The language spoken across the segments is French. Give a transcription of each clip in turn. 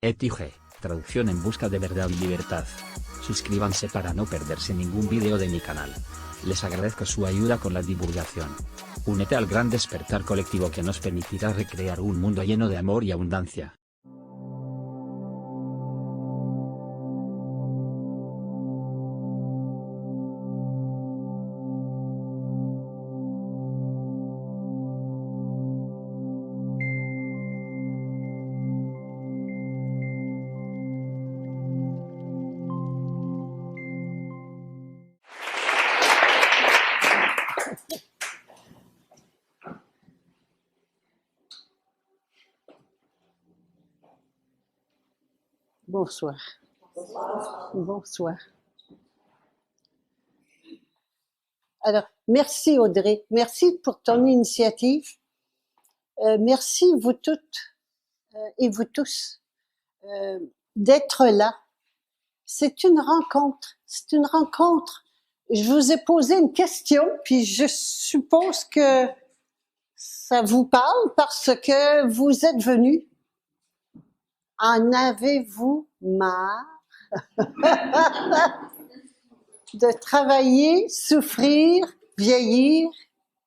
Etige, traducción en busca de verdad y libertad. Suscríbanse para no perderse ningún video de mi canal. Les agradezco su ayuda con la divulgación. Únete al gran despertar colectivo que nos permitirá recrear un mundo lleno de amor y abundancia. Bonsoir. Bonsoir. Alors, merci Audrey, merci pour ton initiative. Merci vous toutes et vous tous d'être là. C'est une rencontre, Je vous ai posé une question, puis je suppose que ça vous parle parce que vous êtes venus. En avez-vous marre de travailler, souffrir, vieillir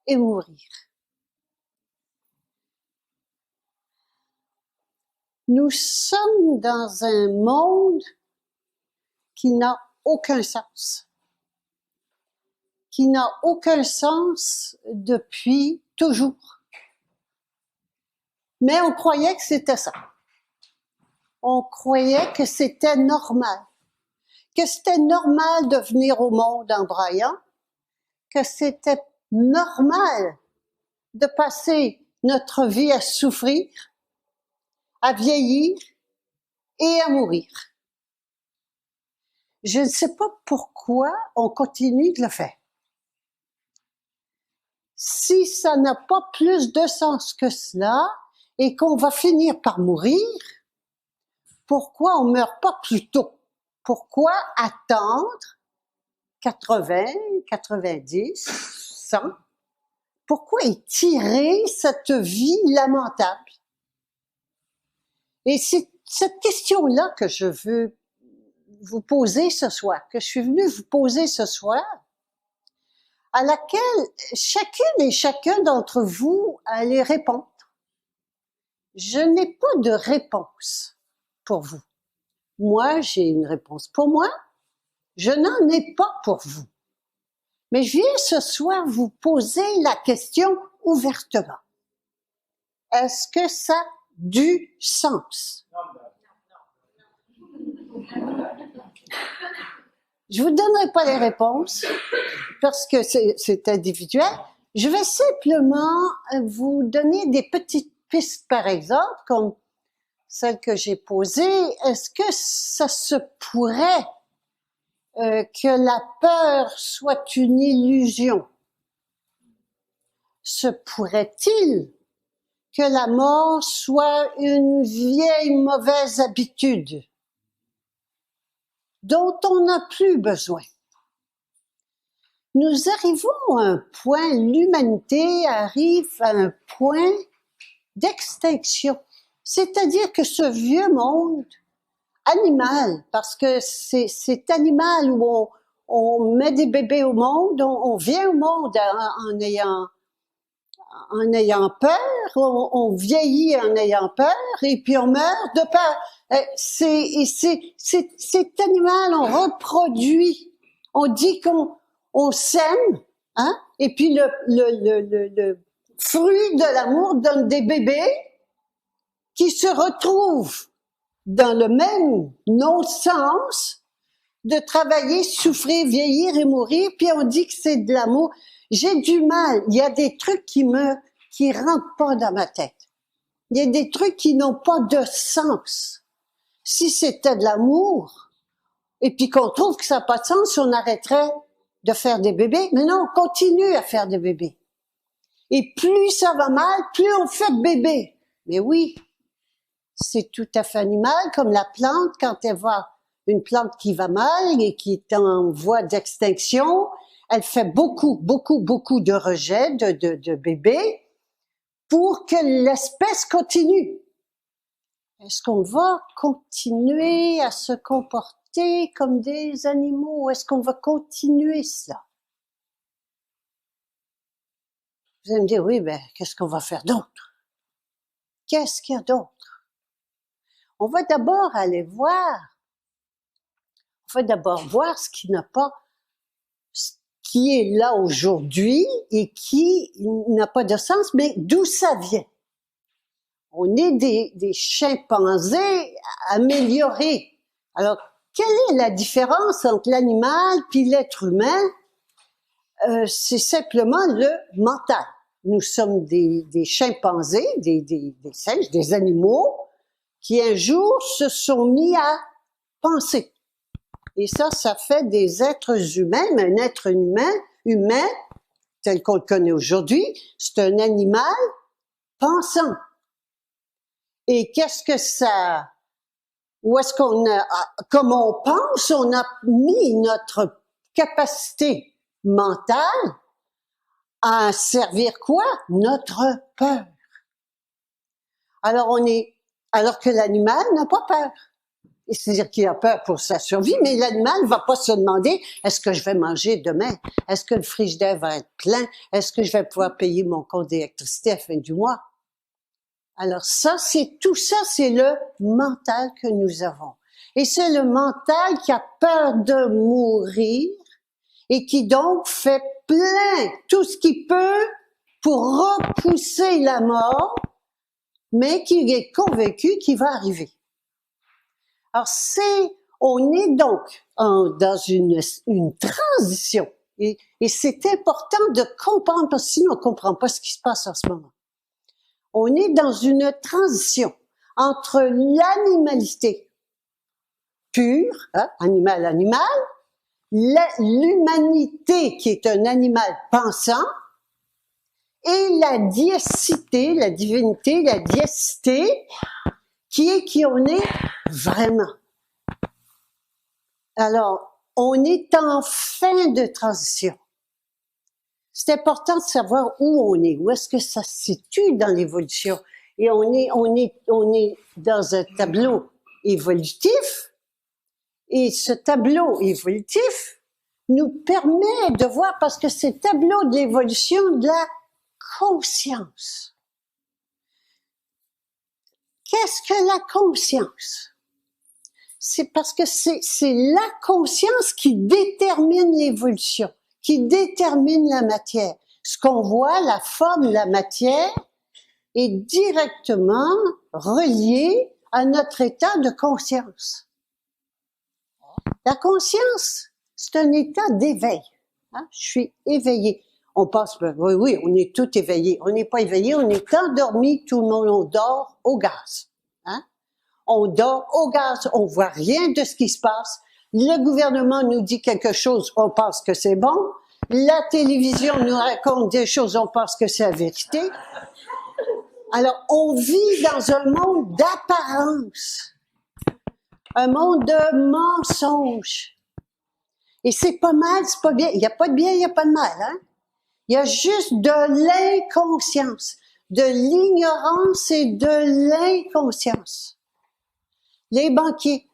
et mourir? Nous sommes dans un monde qui n'a aucun sens. Qui n'a aucun sens depuis toujours. Mais on croyait que c'était ça. On croyait que c'était normal. Que c'était normal de venir au monde en braillant. Que c'était normal de passer notre vie à souffrir, à vieillir et à mourir. Je ne sais pas pourquoi on continue de le faire. Si ça n'a pas plus de sens que cela et qu'on va finir par mourir, pourquoi on meurt pas plus tôt? Pourquoi attendre 80, 90, 100? Pourquoi étirer cette vie lamentable? Et c'est cette question-là que je veux vous poser ce soir, que je suis venue vous poser ce soir, à laquelle chacune et chacun d'entre vous allez répondre. Je n'ai pas de réponse pour vous. Moi, j'ai une réponse pour moi. Je n'en ai pas pour vous. Mais je viens ce soir vous poser la question ouvertement. Est-ce que ça a du sens? Je vous donnerai pas les réponses parce que c'est individuel. Je vais simplement vous donner des petites pistes, par exemple, comme celle que j'ai posée. Est-ce que ça se pourrait que la peur soit une illusion? Se pourrait-il que la mort soit une vieille mauvaise habitude dont on n'a plus besoin? Nous arrivons à un point, l'humanité arrive à un point d'extinction. C'est-à-dire que ce vieux monde animal, parce que c'est animal où on met des bébés au monde, on vient au monde en ayant peur, on vieillit en ayant peur, et puis on meurt de peur. C'est animal, on reproduit, on dit qu'on s'aime, hein, et puis le fruit de l'amour donne des bébés qui se retrouvent dans le même non-sens de travailler, souffrir, vieillir et mourir, puis on dit que c'est de l'amour. J'ai du mal, il y a des trucs qui rentrent pas dans ma tête. Il y a des trucs qui n'ont pas de sens. Si c'était de l'amour, et puis qu'on trouve que ça n'a pas de sens, on arrêterait de faire des bébés. Mais non, on continue à faire des bébés. Et plus ça va mal, plus on fait de bébés. Mais oui, c'est tout à fait animal, comme la plante, quand elle voit une plante qui va mal et qui est en voie d'extinction, elle fait beaucoup de rejets de bébés pour que l'espèce continue. Est-ce qu'on va continuer à se comporter comme des animaux ou est-ce qu'on va continuer cela? Vous allez me dire, oui, ben, qu'est-ce qu'on va faire d'autre? Qu'est-ce qu'il y a d'autre? On va d'abord aller voir. On va d'abord voir ce qui n'a pas, ce qui est là aujourd'hui et qui n'a pas de sens, mais d'où ça vient. On est des chimpanzés améliorés. Alors, quelle est la différence entre l'animal puis l'être humain? C'est simplement le mental. Nous sommes des chimpanzés, des singes, des animaux qui un jour se sont mis à penser. Et ça fait des êtres humains, mais un être humain, tel qu'on le connaît aujourd'hui, c'est un animal pensant. Et qu'est-ce que ça, où est-ce qu'on a, comme on pense, on a mis notre capacité mentale à servir quoi? Notre peur. Alors que l'animal n'a pas peur. C'est-à-dire qu'il a peur pour sa survie, mais l'animal ne va pas se demander, est-ce que je vais manger demain? Est-ce que le frigidaire va être plein? Est-ce que je vais pouvoir payer mon compte d'électricité à la fin du mois? Alors tout ça, c'est le mental que nous avons. Et c'est le mental qui a peur de mourir et qui donc fait tout ce qu'il peut pour repousser la mort, mais qui est convaincu qu'il va arriver. Alors on est donc dans une transition. Et c'est important de comprendre, parce que sinon on ne comprend pas ce qui se passe en ce moment. On est dans une transition entre l'animalité pure, animal, l'humanité qui est un animal pensant, et la diacité, la divinité, la diacité, qui est qui on est vraiment. Alors, on est en fin de transition. C'est important de savoir où on est, où est-ce que ça se situe dans l'évolution. Et on est dans un tableau évolutif. Et ce tableau évolutif nous permet de voir, parce que c'est le tableau de l'évolution de la conscience. Qu'est-ce que la conscience? C'est parce que c'est la conscience qui détermine l'évolution, qui détermine la matière. Ce qu'on voit, la forme, la matière, est directement reliée à notre état de conscience. La conscience, c'est un état d'éveil. Je suis éveillé. On pense, oui, on est tout éveillé. On n'est pas éveillé, on est endormi, tout le monde, on dort au gaz. On dort au gaz, on voit rien de ce qui se passe. Le gouvernement nous dit quelque chose, on pense que c'est bon. La télévision nous raconte des choses, on pense que c'est la vérité. Alors, on vit dans un monde d'apparence. Un monde de mensonges. Et c'est pas mal, c'est pas bien. Il n'y a pas de bien, il n'y a pas de mal, Il y a juste de l'inconscience, de l'ignorance et de l'inconscience. Les banquiers.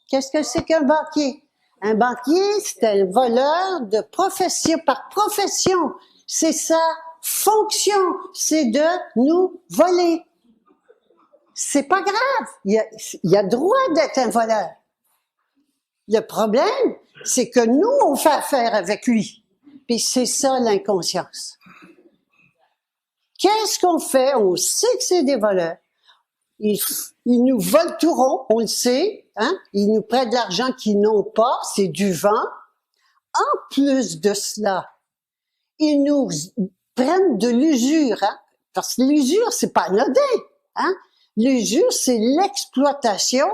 Qu'est-ce que c'est qu'un banquier? Un banquier, c'est un voleur de profession, par profession. C'est sa fonction, c'est de nous voler. C'est pas grave. Il y a droit d'être un voleur. Le problème, c'est que nous, on fait affaire avec lui. Puis c'est ça l'inconscience. Qu'est-ce qu'on fait? On sait que c'est des voleurs. Ils nous volent tout rond, on le sait. Ils nous prêtent de l'argent qu'ils n'ont pas, c'est du vent. En plus de cela, ils nous prennent de l'usure. Parce que l'usure, c'est pas anodin. L'usure, c'est l'exploitation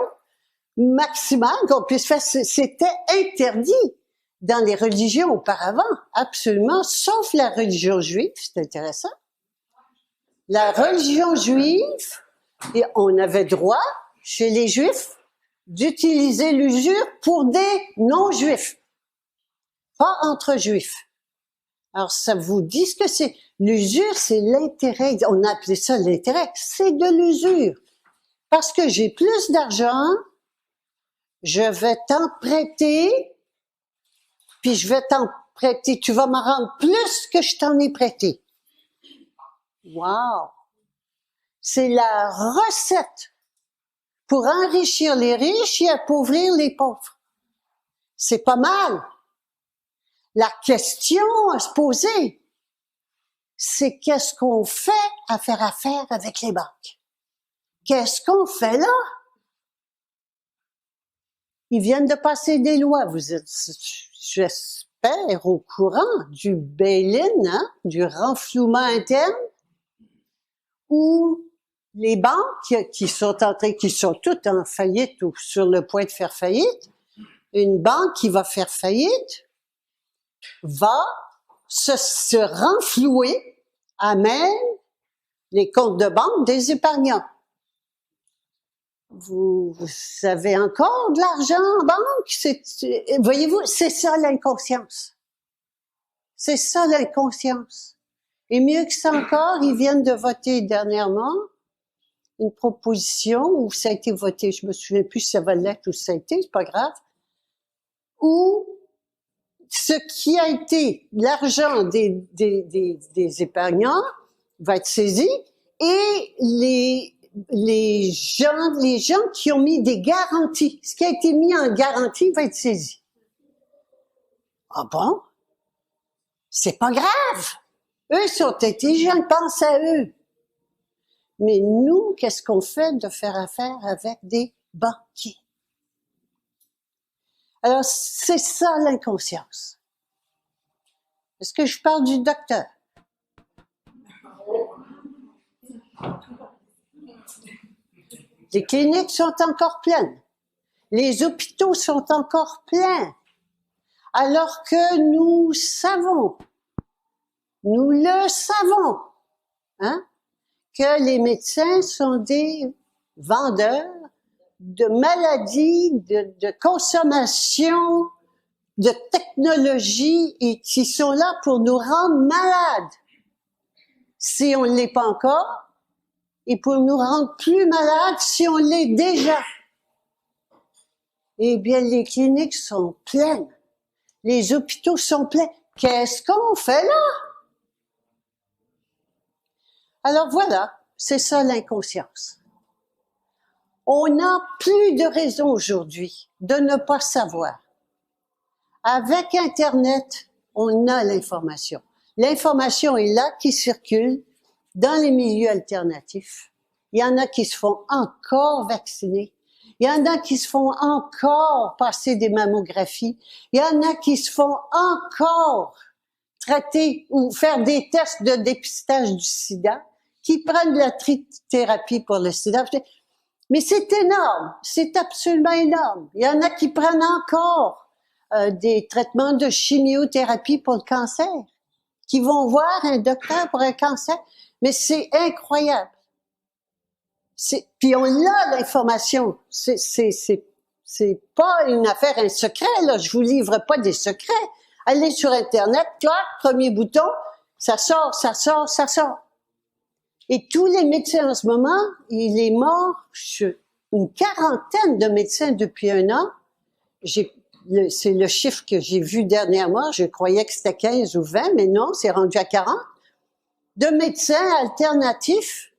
maximale qu'on puisse faire. C'était interdit dans les religions auparavant, absolument, sauf la religion juive, c'est intéressant. La religion juive, et on avait droit, chez les juifs, d'utiliser l'usure pour des non-juifs, pas entre juifs. Alors, ça vous dit ce que c'est. L'usure, c'est l'intérêt. On a appelé ça l'intérêt. C'est de l'usure. parce que j'ai plus d'argent, je vais t'en prêter, puis je vais t'en prêter, tu vas me rendre plus que je t'en ai prêté. Wow! C'est la recette pour enrichir les riches et appauvrir les pauvres. C'est pas mal. La question à se poser, c'est qu'est-ce qu'on fait à faire affaire avec les banques? Qu'est-ce qu'on fait là? Ils viennent de passer des lois. Vous êtes, j'espère, au courant du bail-in, hein, du renflouement interne, où les banques qui sont toutes en faillite ou sur le point de faire faillite, une banque qui va faire faillite va se renflouer à même les comptes de banque des épargnants. Vous avez encore de l'argent en banque? Voyez-vous, c'est ça l'inconscience. C'est ça l'inconscience. Et mieux que ça encore, ils viennent de voter dernièrement une proposition où ça a été voté, je me souviens plus si ça va l'être ou si ça a été, c'est pas grave, où ce qui a été l'argent des épargnants va être saisi et les gens qui ont mis des garanties, ce qui a été mis en garantie va être saisi. Ah bon? C'est pas grave. Eux sont intelligents, pense à eux. Mais nous, qu'est-ce qu'on fait de faire affaire avec des banquiers? Alors, c'est ça l'inconscience. Est-ce que je parle du docteur? Les cliniques sont encore pleines. Les hôpitaux sont encore pleins. Alors que nous le savons, hein, que les médecins sont des vendeurs de maladies, de consommation, de technologie et qui sont là pour nous rendre malades. Si on ne l'est pas encore, et pour nous rendre plus malades si on l'est déjà. Eh bien, les cliniques sont pleines. Les hôpitaux sont pleins. Qu'est-ce qu'on fait là? Alors voilà, c'est ça l'inconscience. On n'a plus de raison aujourd'hui de ne pas savoir. Avec Internet, on a l'information. L'information est là, qui circule dans les milieux alternatifs. Il y en a qui se font encore vacciner. Il y en a qui se font encore passer des mammographies. Il y en a qui se font encore traiter ou faire des tests de dépistage du sida, qui prennent de la thérapie pour le sida. Mais c'est énorme, c'est absolument énorme. Il y en a qui prennent encore des traitements de chimiothérapie pour le cancer, qui vont voir un docteur pour un cancer. Mais c'est incroyable. Puis on a l'information. C'est pas une affaire, un secret, là. Je vous livre pas des secrets. Allez sur Internet, clac, premier bouton, ça sort. Et tous les médecins en ce moment, il est mort une quarantaine de médecins depuis 1 an. C'est le chiffre que j'ai vu dernièrement. Je croyais que c'était 15 ou 20, mais non, c'est rendu à 40. De médecins alternatifs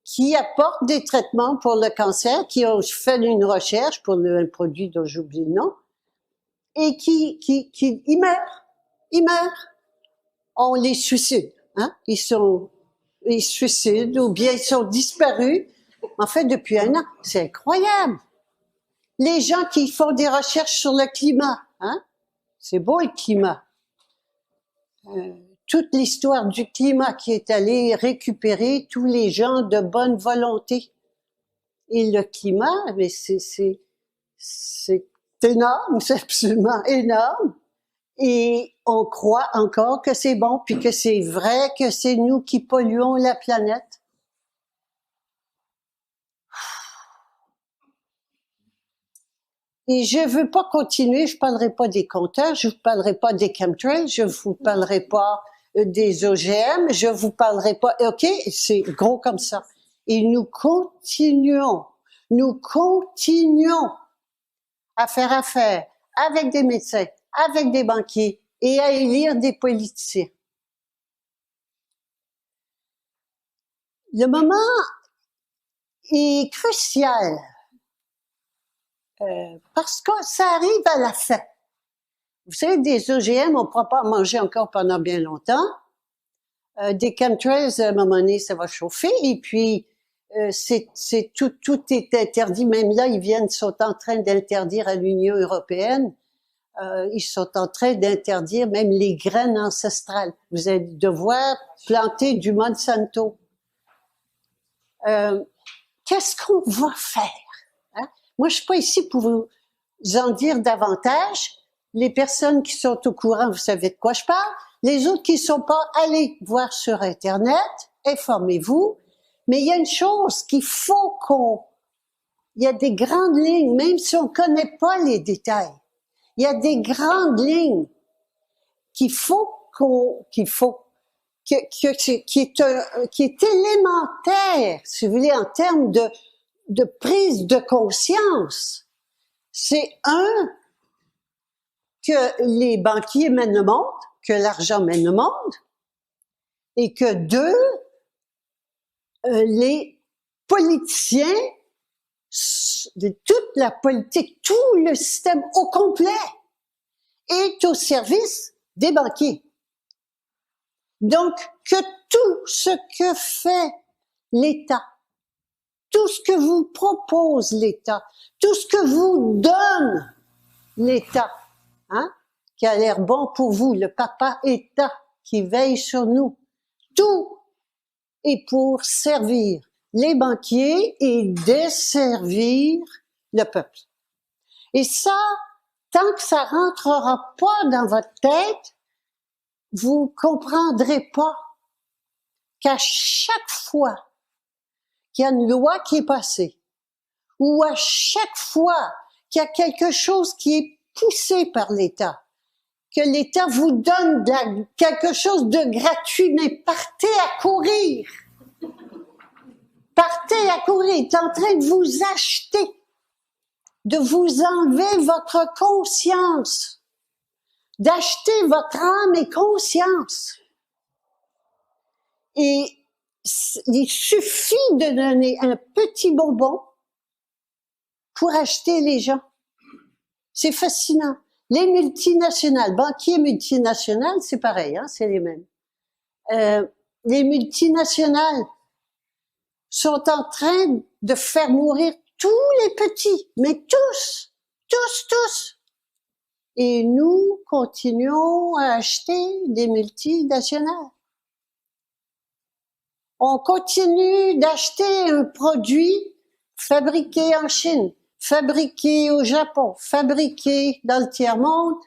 qui apportent des traitements pour le cancer, qui ont fait une recherche pour un produit dont j'oublie le nom, et ils meurent. On les suicide, hein? Ils se suicident ou bien ils sont disparus. En fait, depuis 1 an, c'est incroyable. Les gens qui font des recherches sur le climat, hein? C'est beau le climat. Toute l'histoire du climat qui est allée récupérer tous les gens de bonne volonté. Et le climat, mais c'est énorme, c'est absolument énorme. Et on croit encore que c'est bon, puis que c'est vrai que c'est nous qui polluons la planète. Et je veux pas continuer, je parlerai pas des compteurs, je vous parlerai pas des chemtrails, je vous parlerai pas des OGM, je vous parlerai pas, OK, c'est gros comme ça. Et nous continuons à faire affaire avec des médecins, avec des banquiers et à élire des politiciens. Le moment est crucial parce que ça arrive à la fin. Vous savez, des OGM, on ne pourra pas en manger encore pendant bien longtemps. Des chemtrails, à un moment donné, ça va chauffer. Et puis, tout est interdit. Même là, sont en train d'interdire à l'Union européenne. Ils sont en train d'interdire même les graines ancestrales. Vous allez devoir planter du Monsanto. Qu'est-ce qu'on va faire? Hein? Moi, je suis pas ici pour vous en dire davantage. Les personnes qui sont au courant, vous savez de quoi je parle. Les autres qui sont pas, allez voir sur Internet, informez-vous. Mais il y a une chose qu'il faut il y a des grandes lignes, même si on connaît pas les détails. Il y a des grandes lignes qui est élémentaire, si vous voulez, en termes de prise de conscience. C'est que les banquiers mènent le monde, que l'argent mène le monde, et que les politiciens, de toute la politique, tout le système au complet est au service des banquiers. Donc, que tout ce que fait l'État, tout ce que vous propose l'État, tout ce que vous donne l'État, hein, qui a l'air bon pour vous, le papa État qui veille sur nous, tout est pour servir les banquiers et desservir le peuple. Et ça, tant que ça rentrera pas dans votre tête, vous comprendrez pas qu'à chaque fois qu'il y a une loi qui est passée, ou à chaque fois qu'il y a quelque chose qui est poussé par l'État, que l'État vous donne quelque chose de gratuit, mais partez à courir. Partez à courir. Il est en train de vous acheter, de vous enlever votre conscience, d'acheter votre âme et conscience. Et il suffit de donner un petit bonbon pour acheter les gens. C'est fascinant. Les multinationales, banquiers multinationales, c'est pareil, hein, c'est les mêmes. Les multinationales sont en train de faire mourir tous les petits, mais tous. Et nous continuons à acheter des multinationales. On continue d'acheter un produit fabriqué en Chine, fabriqué au Japon, fabriqué dans le tiers-monde,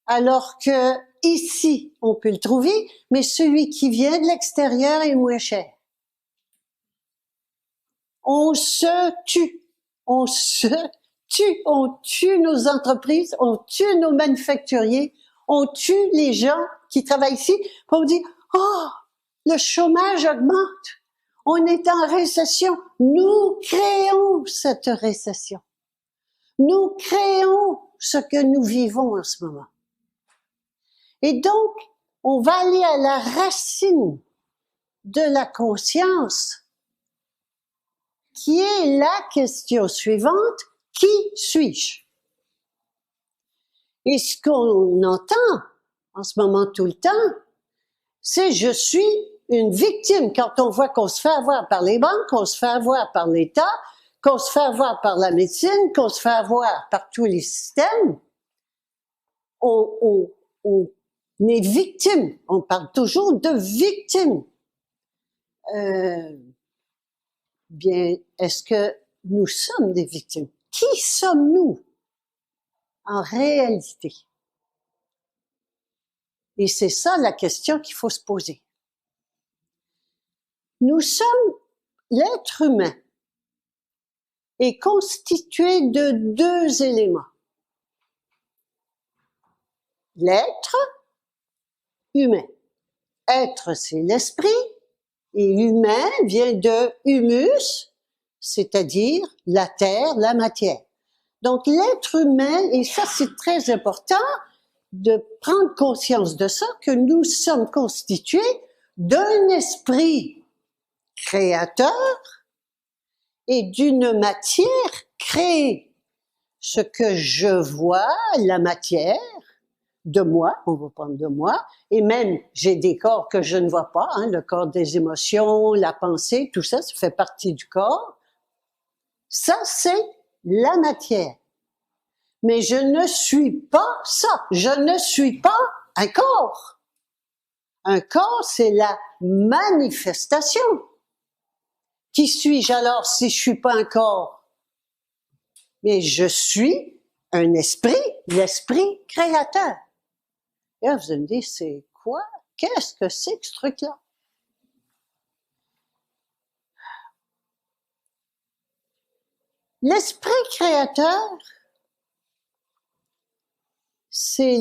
alors que ici, on peut le trouver, mais celui qui vient de l'extérieur est moins cher. On se tue, on tue nos entreprises, on tue nos manufacturiers, on tue les gens qui travaillent ici, on dit « Oh, le chômage augmente, on est en récession. » Nous créons cette récession. Nous créons ce que nous vivons en ce moment. Et donc, on va aller à la racine de la conscience, qui est la question suivante, qui suis-je? Et ce qu'on entend en ce moment tout le temps, c'est je suis une victime. Quand on voit qu'on se fait avoir par les banques, qu'on se fait avoir par l'État, qu'on se fait avoir par la médecine, qu'on se fait avoir par tous les systèmes, on est victime. On parle toujours de victime. Bien, est-ce que nous sommes des victimes? Qui sommes-nous en réalité? Et c'est ça la question qu'il faut se poser. Nous sommes, l'être humain est constitué de deux éléments. L'être humain. Être, c'est l'esprit, Et humain vient de humus, c'est-à-dire la terre, la matière. Donc l'être humain, et ça c'est très important de prendre conscience de ça, que nous sommes constitués d'un esprit créateur et d'une matière créée. Ce que je vois, la matière, de moi, on va prendre de moi, et même j'ai des corps que je ne vois pas, hein, le corps des émotions, la pensée, tout ça, ça fait partie du corps. Ça, c'est la matière. Mais je ne suis pas ça. Je ne suis pas un corps. Un corps, c'est la manifestation. Qui suis-je alors si je suis pas un corps? Mais je suis un esprit, l'esprit créateur. Et là, vous allez me dire, c'est quoi? Qu'est-ce que c'est que ce truc-là? L'esprit créateur, c'est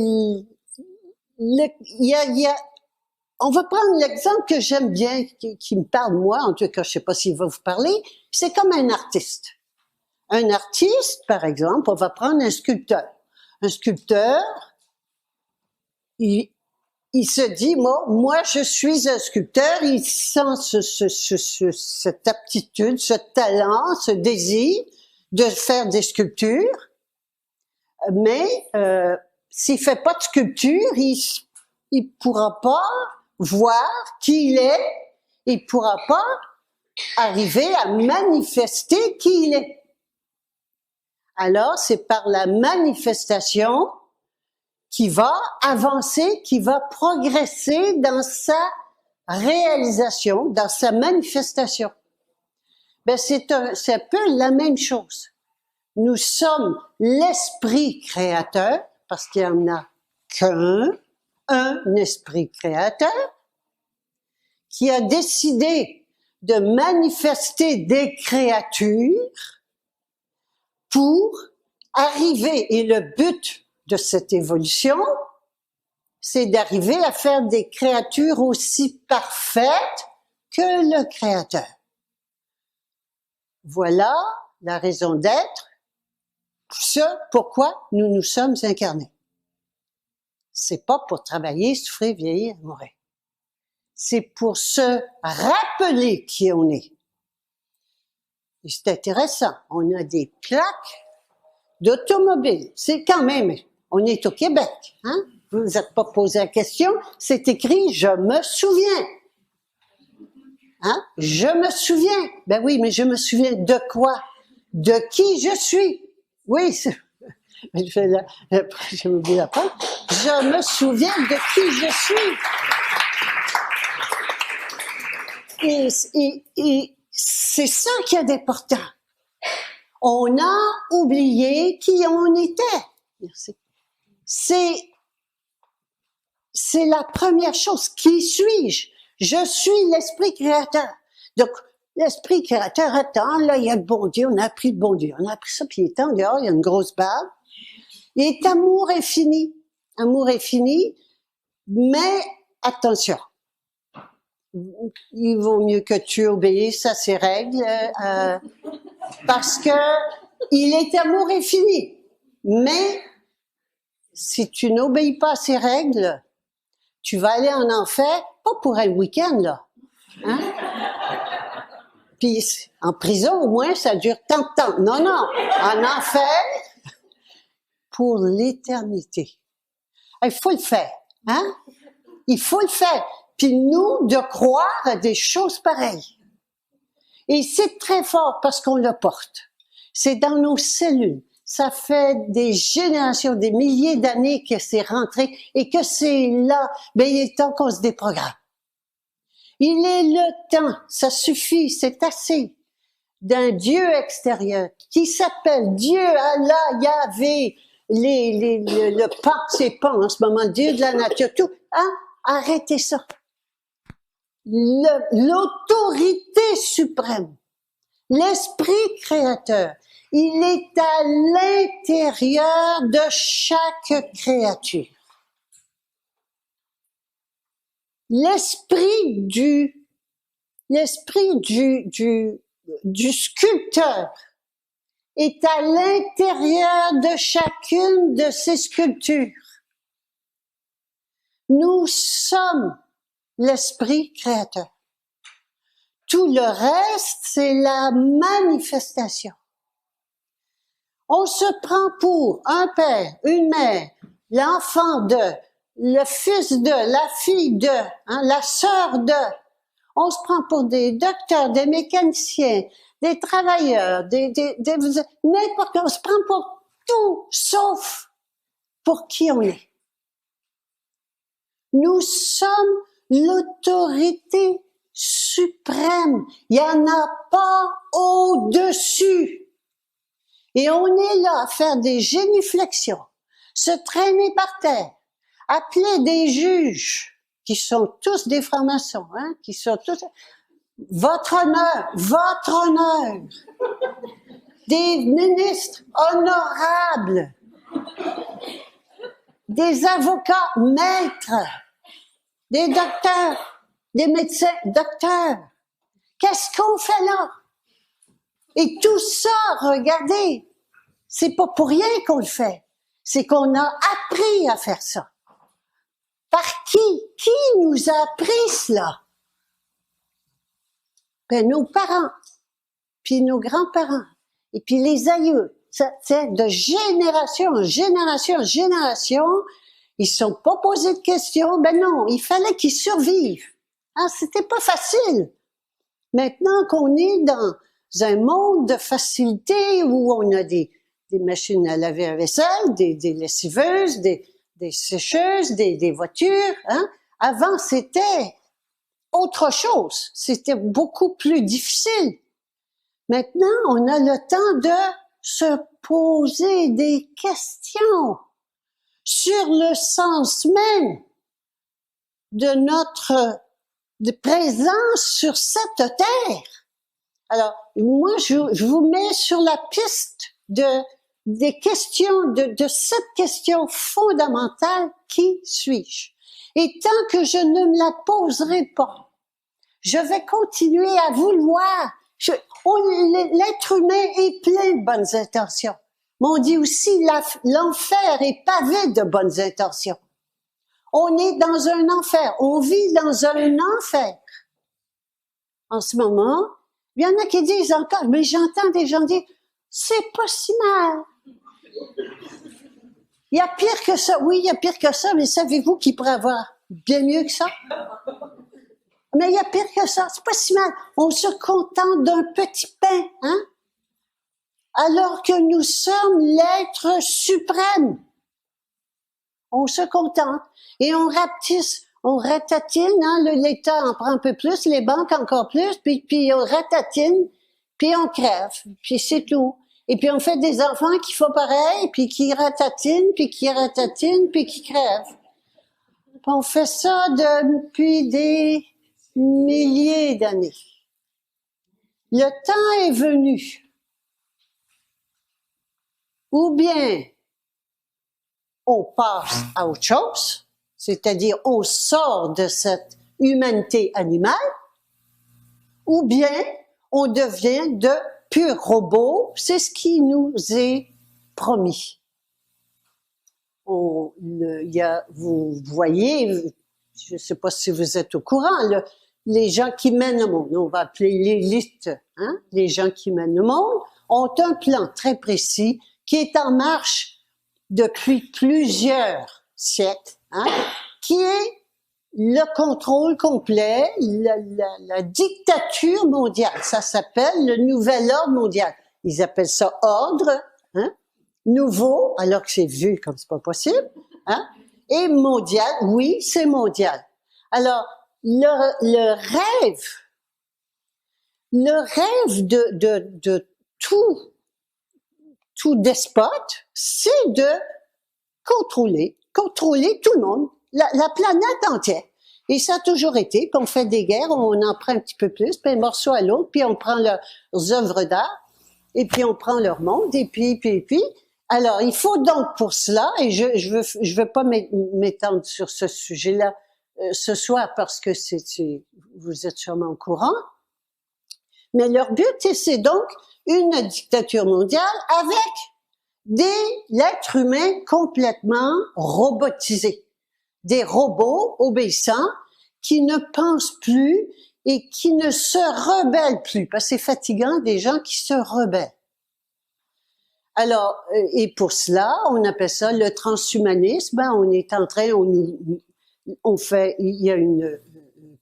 on va prendre l'exemple que j'aime bien, qui me parle moi, en tout cas, je sais pas s'il va vous parler, c'est comme un artiste. Un artiste, par exemple, on va prendre un sculpteur. Un sculpteur, il se dit, moi, je suis un sculpteur, il sent cette aptitude, ce talent, ce désir de faire des sculptures, mais s'il fait pas de sculpture, il pourra pas voir qui il est, il pourra pas arriver à manifester qui il est. Alors, c'est par la manifestation qui va avancer, qui va progresser dans sa réalisation, dans sa manifestation. Ben, c'est un peu la même chose. Nous sommes l'esprit créateur, parce qu'il y en a un esprit créateur, qui a décidé de manifester des créatures pour arriver, et le but de cette évolution, c'est d'arriver à faire des créatures aussi parfaites que le Créateur. Voilà la raison d'être, ce pourquoi nous nous sommes incarnés. C'est pas pour travailler, souffrir, vieillir, mourir. C'est pour se rappeler qui on est. Et c'est intéressant, on a des plaques d'automobile. C'est quand même, on est au Québec, hein? Vous vous êtes pas posé la question, c'est écrit « Je me souviens ». Hein? Je me souviens. Ben oui, mais je me souviens de quoi? De qui je suis. Oui, je m'oublie la part. Je me souviens de qui je suis. Et c'est ça qui est important. On a oublié qui on était. Merci. C'est la première chose. Qui suis-je? Je suis l'esprit créateur. Donc, l'esprit créateur, attends, là, il y a le bon Dieu, on a appris le bon Dieu. On a appris ça, puis il est en dehors, il y a une grosse barbe. Il est amour infini. Amour infini, mais attention. Il vaut mieux que tu obéisses à ses règles, parce que il est amour infini. Mais, si tu n'obéis pas à ses règles, tu vas aller en enfer, pas pour un week-end, là. Hein? Puis, en prison, au moins, ça dure tant de temps. Non, en enfer, pour l'éternité. Il faut le faire, hein? Il faut le faire. Puis nous, de croire à des choses pareilles. Et c'est très fort parce qu'on le porte. C'est dans nos cellules. Ça fait des générations, des milliers d'années que c'est rentré et que c'est là. Mais il est temps qu'on se déprogramme. Il est le temps, ça suffit, c'est assez, d'un Dieu extérieur qui s'appelle Dieu, Allah, Yahvé, le pan, c'est pan en ce moment, Dieu de la nature, tout. Hein? Arrêtez ça. L'autorité suprême, l'esprit créateur, il est à l'intérieur de chaque créature. L'esprit du l'esprit du sculpteur est à l'intérieur de chacune de ces sculptures. Nous sommes l'esprit créateur. Tout le reste, c'est la manifestation. On se prend pour un père, une mère, l'enfant de, le fils de, la fille de, la sœur de. On se prend pour des docteurs, des mécaniciens, des travailleurs, n'importe quoi. On se prend pour tout, sauf pour qui on est. Nous sommes l'autorité suprême. Il n'y en a pas au-dessus. Et on est là à faire des génuflexions, se traîner par terre, appeler des juges, qui sont tous des francs-maçons, qui sont tous... Votre honneur, des ministres honorables, des avocats maîtres, des docteurs, des médecins docteurs. Qu'est-ce qu'on fait là? Et tout ça, regardez, c'est pas pour rien qu'on le fait. C'est qu'on a appris à faire ça. Par qui? Qui nous a appris cela? Ben, nos parents, puis nos grands-parents, et puis les aïeux. C'est de génération en génération en génération. Ils se sont pas posés de questions. Ben non, il fallait qu'ils survivent. C'était pas facile. Maintenant qu'on est dans un monde de facilité où on a des machines à laver la vaisselle, des lessiveuses, des sécheuses, des voitures, Avant, c'était autre chose. C'était beaucoup plus difficile. Maintenant, on a le temps de se poser des questions sur le sens même de notre présence sur cette terre. Alors, moi, je vous mets sur la piste des questions, de cette question fondamentale, qui suis-je? Et tant que je ne me la poserai pas, je vais continuer à vouloir. L'être humain est plein de bonnes intentions. Mais on dit aussi l'enfer est pavé de bonnes intentions. On est dans un enfer. On vit dans un enfer. En ce moment, il y en a qui disent encore, mais j'entends des gens dire, c'est pas si mal. Il y a pire que ça. Oui, il y a pire que ça, mais savez-vous qu'il pourrait avoir bien mieux que ça? Mais il y a pire que ça. C'est pas si mal. On se contente d'un petit pain, alors que nous sommes l'être suprême. On se contente. Et on rapetisse, on ratatine, l'État en prend un peu plus, les banques encore plus, puis on ratatine, puis on crève, puis c'est tout. Et puis on fait des enfants qui font pareil, puis qui ratatinent, puis qui crèvent. Puis on fait ça depuis des milliers d'années. Le temps est venu. Ou bien on passe à autre chose, c'est-à-dire on sort de cette humanité animale, ou bien on devient de purs robots, c'est ce qui nous est promis. Vous voyez, je ne sais pas si vous êtes au courant, les gens qui mènent le monde, on va appeler l'élite, les gens qui mènent le monde, ont un plan très précis qui est en marche depuis plusieurs siècles, qui est le contrôle complet, la dictature mondiale. Ça s'appelle le nouvel ordre mondial. Ils appellent ça ordre, nouveau, alors que c'est vu comme c'est pas possible, et mondial, oui, c'est mondial. Alors, le rêve de tout despote, c'est de contrôler tout le monde, la planète entière. Et ça a toujours été qu'on fait des guerres, on en prend un petit peu plus, puis un morceau à l'autre, puis on prend leurs œuvres d'art, et puis on prend leur monde, et puis. Alors, il faut donc pour cela, et je veux pas m'étendre sur ce sujet-là ce soir parce que vous êtes sûrement au courant, Mais leur but, c'est donc une dictature mondiale avec l'être humain complètement robotisé. Des robots obéissants qui ne pensent plus et qui ne se rebellent plus. Parce que c'est fatigant des gens qui se rebellent. Alors, et pour cela, on appelle ça le transhumanisme. On est en train, il y a un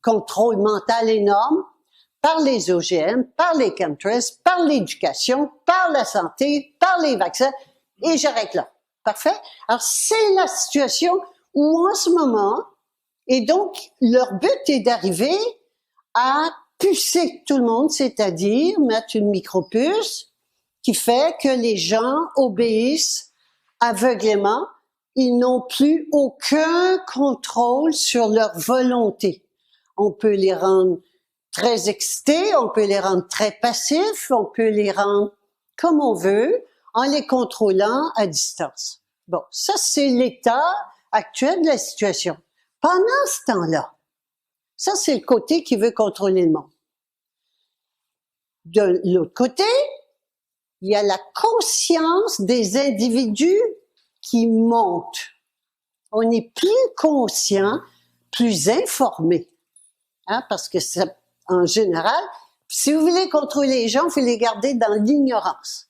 contrôle mental énorme par les OGM, par les chemtrails, par l'éducation, par la santé, par les vaccins, et j'arrête là. Parfait? Alors, c'est la situation où en ce moment, et donc, leur but est d'arriver à pucer tout le monde, c'est-à-dire mettre une micropuce qui fait que les gens obéissent aveuglément. Ils n'ont plus aucun contrôle sur leur volonté. On peut les rendre très excités, on peut les rendre très passifs, on peut les rendre comme on veut, en les contrôlant à distance. Bon, ça c'est l'état actuel de la situation. Pendant ce temps-là, ça c'est le côté qui veut contrôler le monde. De l'autre côté, il y a la conscience des individus qui monte. On est plus conscient, plus informé. Parce que ça, en général, si vous voulez contrôler les gens, il faut les garder dans l'ignorance.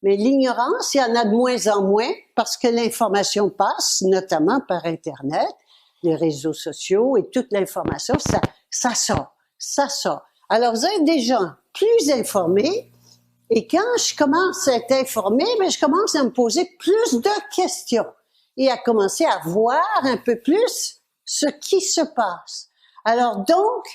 Mais l'ignorance, il y en a de moins en moins parce que l'information passe, notamment par Internet, les réseaux sociaux et toute l'information, ça sort. Alors, vous avez des gens plus informés. Et quand je commence à être informé, je commence à me poser plus de questions et à commencer à voir un peu plus ce qui se passe. Alors donc,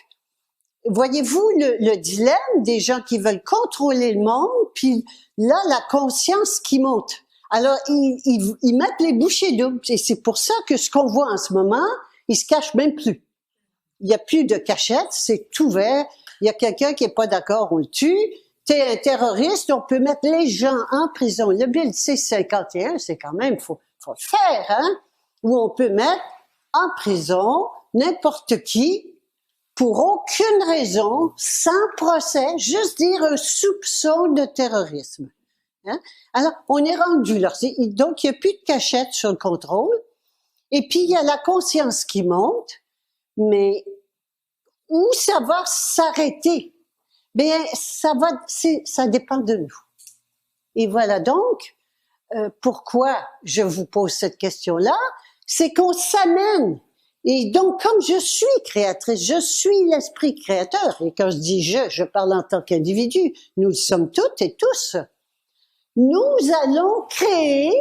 voyez-vous le dilemme des gens qui veulent contrôler le monde, puis là, la conscience qui monte. Alors, ils mettent les bouchées doubles. Et c'est pour ça que ce qu'on voit en ce moment, ils se cachent même plus. Il n'y a plus de cachette, c'est ouvert. Il y a quelqu'un qui est pas d'accord, on le tue. T'es un terroriste, on peut mettre les gens en prison. Le Bill C-51, c'est quand même, faut le faire, hein? Où on peut mettre en prison n'importe qui pour aucune raison, sans procès, juste dire un soupçon de terrorisme. Hein? Alors, on est rendu là. Donc, il n'y a plus de cachette sur le contrôle. Et puis, il y a la conscience qui monte, mais où ça va s'arrêter? Bien, ça dépend de nous. Et voilà donc pourquoi je vous pose cette question-là, c'est qu'on s'amène. Et donc, comme je suis créatrice, je suis l'esprit créateur. Et quand je dis je parle en tant qu'individu. Nous le sommes toutes et tous. Nous allons créer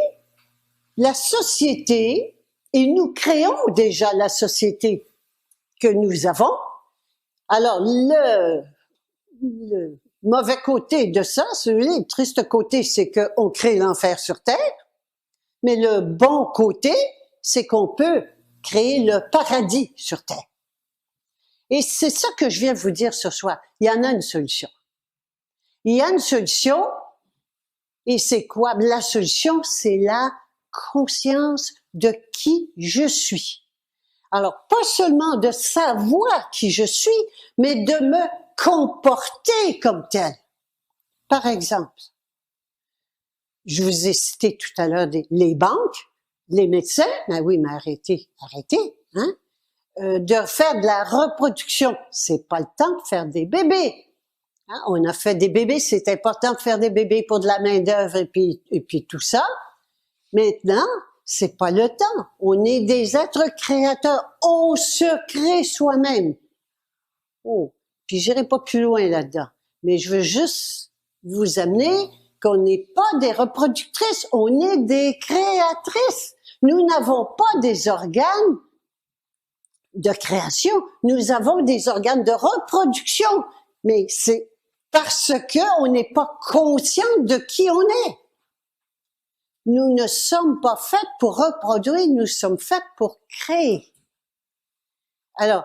la société, et nous créons déjà la société que nous avons. Alors, le mauvais côté de ça, le triste côté, c'est qu'on crée l'enfer sur Terre. Mais le bon côté, c'est qu'on peut créer le paradis sur Terre. Et c'est ça que je viens de vous dire ce soir. Il y en a une solution. Il y a une solution, et c'est quoi? La solution, c'est la conscience de qui je suis. Alors, pas seulement de savoir qui je suis, mais de me comporter comme tel. Par exemple, je vous ai cité tout à l'heure les banques, les médecins, oui, mais arrêtez, hein? De faire de la reproduction, c'est pas le temps de faire des bébés. Hein? On a fait des bébés, c'est important de faire des bébés pour de la main-d'œuvre et puis tout ça. Maintenant, c'est pas le temps. On est des êtres créateurs. On se crée soi-même. Oh. Puis j'irai pas plus loin là-dedans. Mais je veux juste vous amener qu'on n'est pas des reproductrices, on est des créatrices. Nous n'avons pas des organes de création, nous avons des organes de reproduction. Mais c'est parce que on n'est pas conscient de qui on est. Nous ne sommes pas faites pour reproduire, nous sommes faites pour créer. Alors,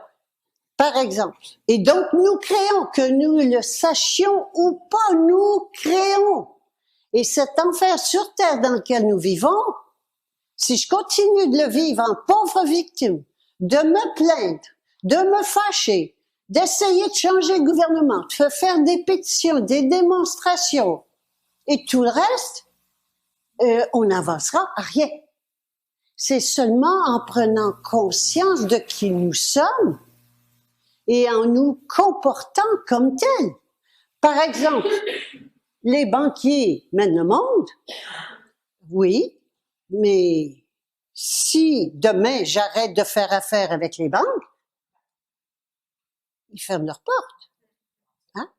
par exemple, et donc nous créons, que nous le sachions ou pas, nous créons. Et cet enfer sur terre dans lequel nous vivons, si je continue de le vivre en pauvre victime, de me plaindre, de me fâcher, d'essayer de changer le gouvernement, de faire des pétitions, des démonstrations et tout le reste, on n'avancera à rien. C'est seulement en prenant conscience de qui nous sommes et en nous comportant comme tels. Par exemple, les banquiers mènent le monde, oui, mais si demain j'arrête de faire affaire avec les banques, ils ferment leurs portes. Hein?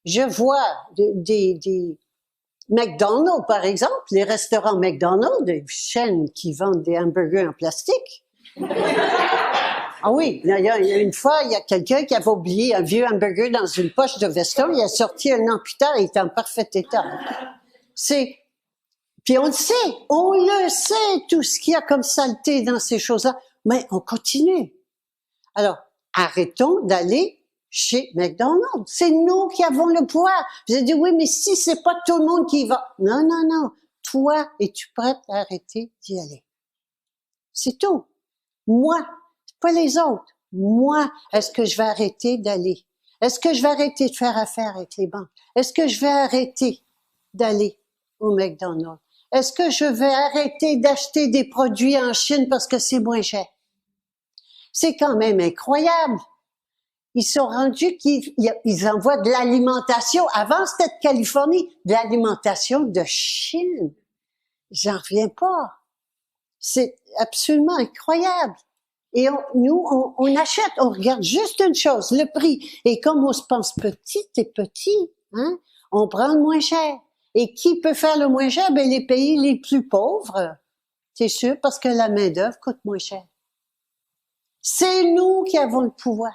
Je vois des McDonald's, par exemple, les restaurants McDonald's, des chaînes qui vendent des hamburgers en plastique. Ah oui, il y a une fois, il y a quelqu'un qui avait oublié un vieux hamburger dans une poche de veston, il a sorti un an plus tard, il était en parfait état. Puis on le sait, tout ce qu'il y a comme saleté dans ces choses-là, mais on continue. Alors, arrêtons d'aller chez McDonald's. C'est nous qui avons le pouvoir. Vous avez dit, oui, mais si c'est pas tout le monde qui y va. Non. Toi, es-tu prête à arrêter d'y aller? C'est tout. Moi, pas les autres. Moi, est-ce que je vais arrêter d'aller? Est-ce que je vais arrêter de faire affaire avec les banques? Est-ce que je vais arrêter d'aller au McDonald's? Est-ce que je vais arrêter d'acheter des produits en Chine parce que c'est moins cher? C'est quand même incroyable. Ils sont rendus qu'ils envoient de l'alimentation. Avant, c'était de Californie, de l'alimentation de Chine. J'en reviens pas. C'est absolument incroyable. Et on achète, on regarde juste une chose, le prix. Et comme on se pense petit, hein, on prend le moins cher. Et qui peut faire le moins cher? Ben, les pays les plus pauvres. C'est sûr, parce que la main-d'œuvre coûte moins cher. C'est nous qui avons le pouvoir.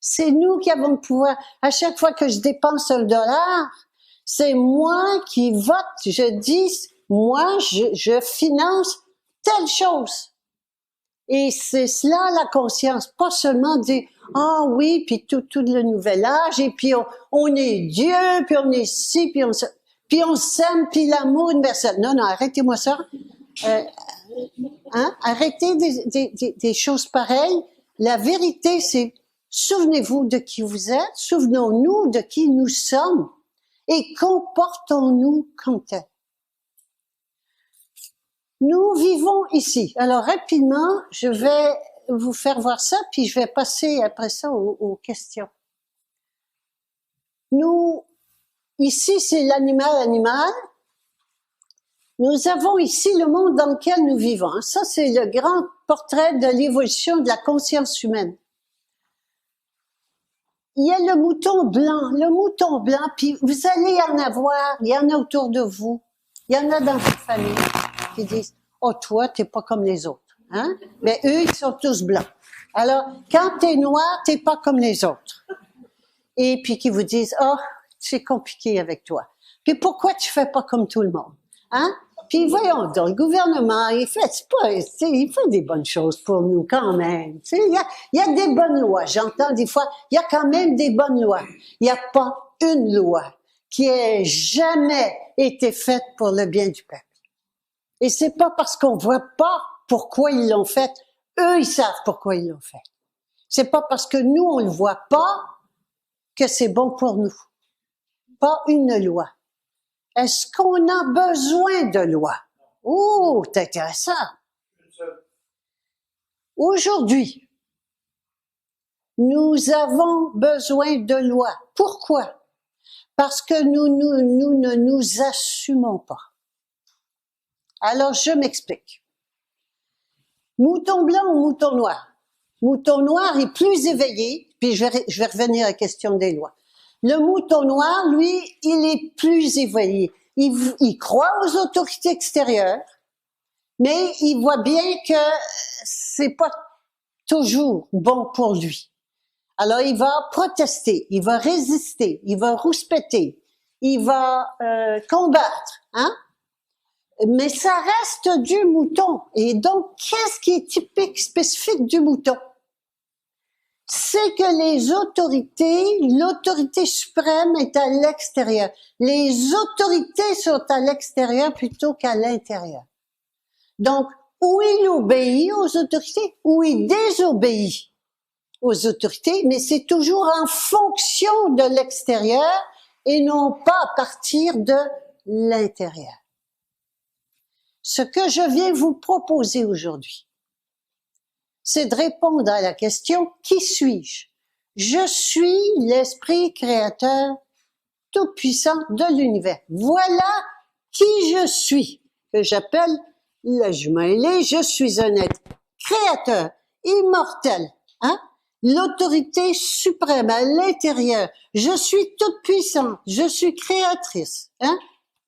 C'est nous qui avons le pouvoir. À chaque fois que je dépense $1, c'est moi qui vote. Je dis, moi, je finance telle chose. Et c'est cela la conscience, pas seulement dire ah oui, puis tout le nouvel âge, et puis on est Dieu, puis on est ci, puis on s'aime, puis l'amour universel. Non, arrêtez-moi ça. Arrêtez des choses pareilles. La vérité, c'est souvenez-vous de qui vous êtes, souvenons-nous de qui nous sommes, et comportons-nous comme tels. Nous vivons ici. Alors, rapidement, je vais vous faire voir ça, puis je vais passer après ça aux questions. Nous, ici, c'est l'animal. Nous avons ici le monde dans lequel nous vivons. Ça, c'est le grand portrait de l'évolution de la conscience humaine. Il y a le mouton blanc, puis vous allez en avoir, il y en a autour de vous, il y en a dans votre famille qui disent « Oh, toi, t'es pas comme les autres. » Hein? Mais eux, ils sont tous blancs. Alors, quand t'es noir, t'es pas comme les autres. Et puis qui vous disent « Oh, c'est compliqué avec toi. Puis pourquoi tu fais pas comme tout le monde? » Hein? Puis voyons donc, le gouvernement, il fait des bonnes choses pour nous quand même. Il y a des bonnes lois. J'entends des fois, il y a quand même des bonnes lois. Il n'y a pas une loi qui ait jamais été faite pour le bien du peuple. Et c'est pas parce qu'on voit pas pourquoi ils l'ont fait. Eux, ils savent pourquoi ils l'ont fait. C'est pas parce que nous, on le voit pas que c'est bon pour nous. Pas une loi. Est-ce qu'on a besoin de loi? Oh, c'est intéressant. Aujourd'hui, nous avons besoin de loi. Pourquoi? Parce que nous ne nous assumons pas. Alors, je m'explique. Mouton blanc ou mouton noir? Mouton noir est plus éveillé, puis je vais revenir à la question des lois. Le mouton noir, lui, il est plus éveillé. Il croit aux autorités extérieures, mais il voit bien que c'est pas toujours bon pour lui. Alors, il va protester, il va résister, il va rouspéter, il va combattre, hein? Mais ça reste du mouton. Et donc, qu'est-ce qui est typique, spécifique du mouton? C'est que l'autorité suprême est à l'extérieur. Les autorités sont à l'extérieur plutôt qu'à l'intérieur. Donc, ou il obéit aux autorités, ou il désobéit aux autorités, mais c'est toujours en fonction de l'extérieur et non pas à partir de l'intérieur. Ce que je viens vous proposer aujourd'hui, c'est de répondre à la question « Qui suis-je » ? Je suis l'esprit créateur tout-puissant de l'univers. Voilà qui je suis, que j'appelle le jumeau ailé. Je suis un être créateur, immortel, hein? L'autorité suprême à l'intérieur. Je suis toute puissante, je suis créatrice, hein?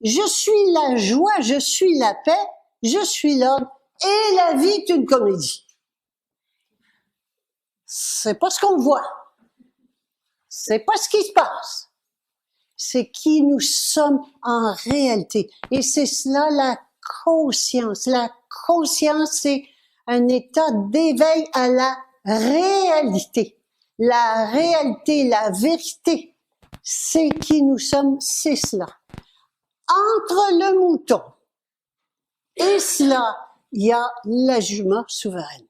Je suis la joie, je suis la paix, je suis l'ordre, et la vie est une comédie. C'est pas ce qu'on voit. C'est pas ce qui se passe. C'est qui nous sommes en réalité. Et c'est cela la conscience. La conscience, c'est un état d'éveil à la réalité. La réalité, la vérité, c'est qui nous sommes, c'est cela. Entre le mouton et cela, il y a la jument souveraine.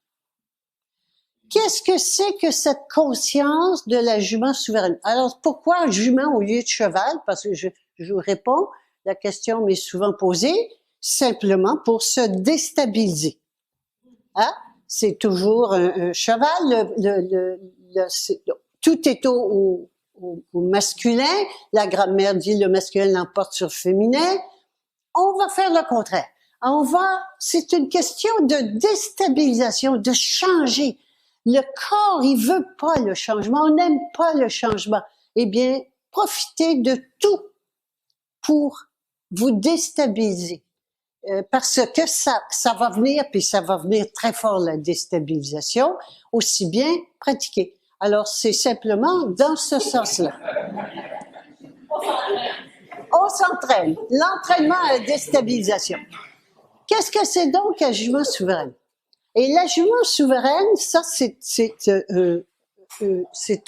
Qu'est-ce que c'est que cette conscience de la jument souveraine? Alors, pourquoi jument au lieu de cheval? Parce que je vous réponds, la question m'est souvent posée, simplement pour se déstabiliser. Hein? C'est toujours un cheval, tout est au masculin, la grammaire dit le masculin l'emporte sur le féminin. On va faire le contraire. C'est une question de déstabilisation, de changer. Le corps, il veut pas le changement, on n'aime pas le changement. Eh bien, profitez de tout pour vous déstabiliser. Parce que ça va venir, puis ça va venir très fort, la déstabilisation, aussi bien pratiquer. Alors, c'est simplement dans ce sens-là. On s'entraîne. L'entraînement à la déstabilisation. Qu'est-ce que c'est donc la jument souveraine? Et la jument souveraine, ça, c'est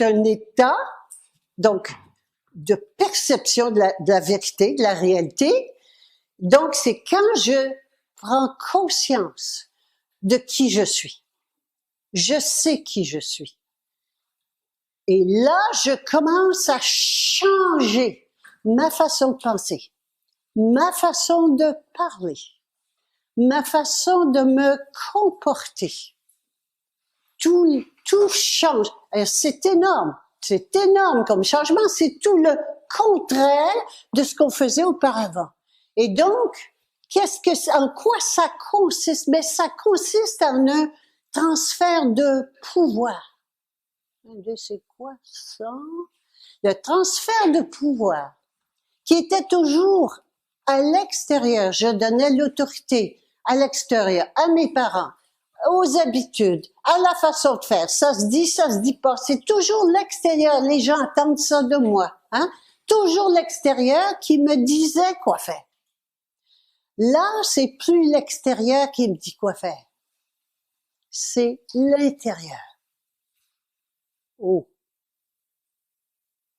un état, donc, de perception de la vérité, de la réalité. Donc, c'est quand je prends conscience de qui je suis. Je sais qui je suis. Et là, je commence à changer ma façon de penser, ma façon de parler, ma façon de me comporter. Tout change. C'est énorme comme changement. C'est tout le contraire de ce qu'on faisait auparavant. Et donc, en quoi ça consiste? Mais ça consiste en un transfert de pouvoir. C'est quoi ça? Le transfert de pouvoir, qui était toujours à l'extérieur. Je donnais l'autorité à l'extérieur, à mes parents, aux habitudes, à la façon de faire. Ça se dit pas. C'est toujours l'extérieur. Les gens attendent ça de moi, hein? Toujours l'extérieur qui me disait quoi faire. Là, c'est plus l'extérieur qui me dit quoi faire. C'est l'intérieur. Oh.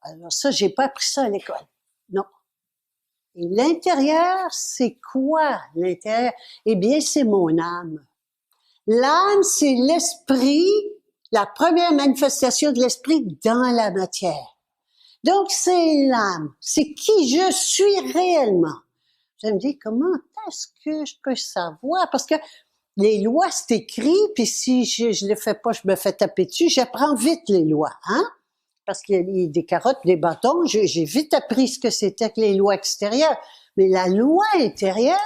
Alors ça, j'ai pas appris ça à l'école. Non. Et l'intérieur, c'est quoi l'intérieur? Eh bien, c'est mon âme. L'âme, c'est l'esprit, la première manifestation de l'esprit dans la matière. Donc, c'est l'âme. C'est qui je suis réellement. Je me dis, comment est-ce que je peux savoir? Parce que les lois, c'est écrit, puis si je le fais pas, je me fais taper dessus, j'apprends vite les lois, hein? Parce qu'il y a des carottes, des bâtons, j'ai vite appris ce que c'était que les lois extérieures. Mais la loi intérieure,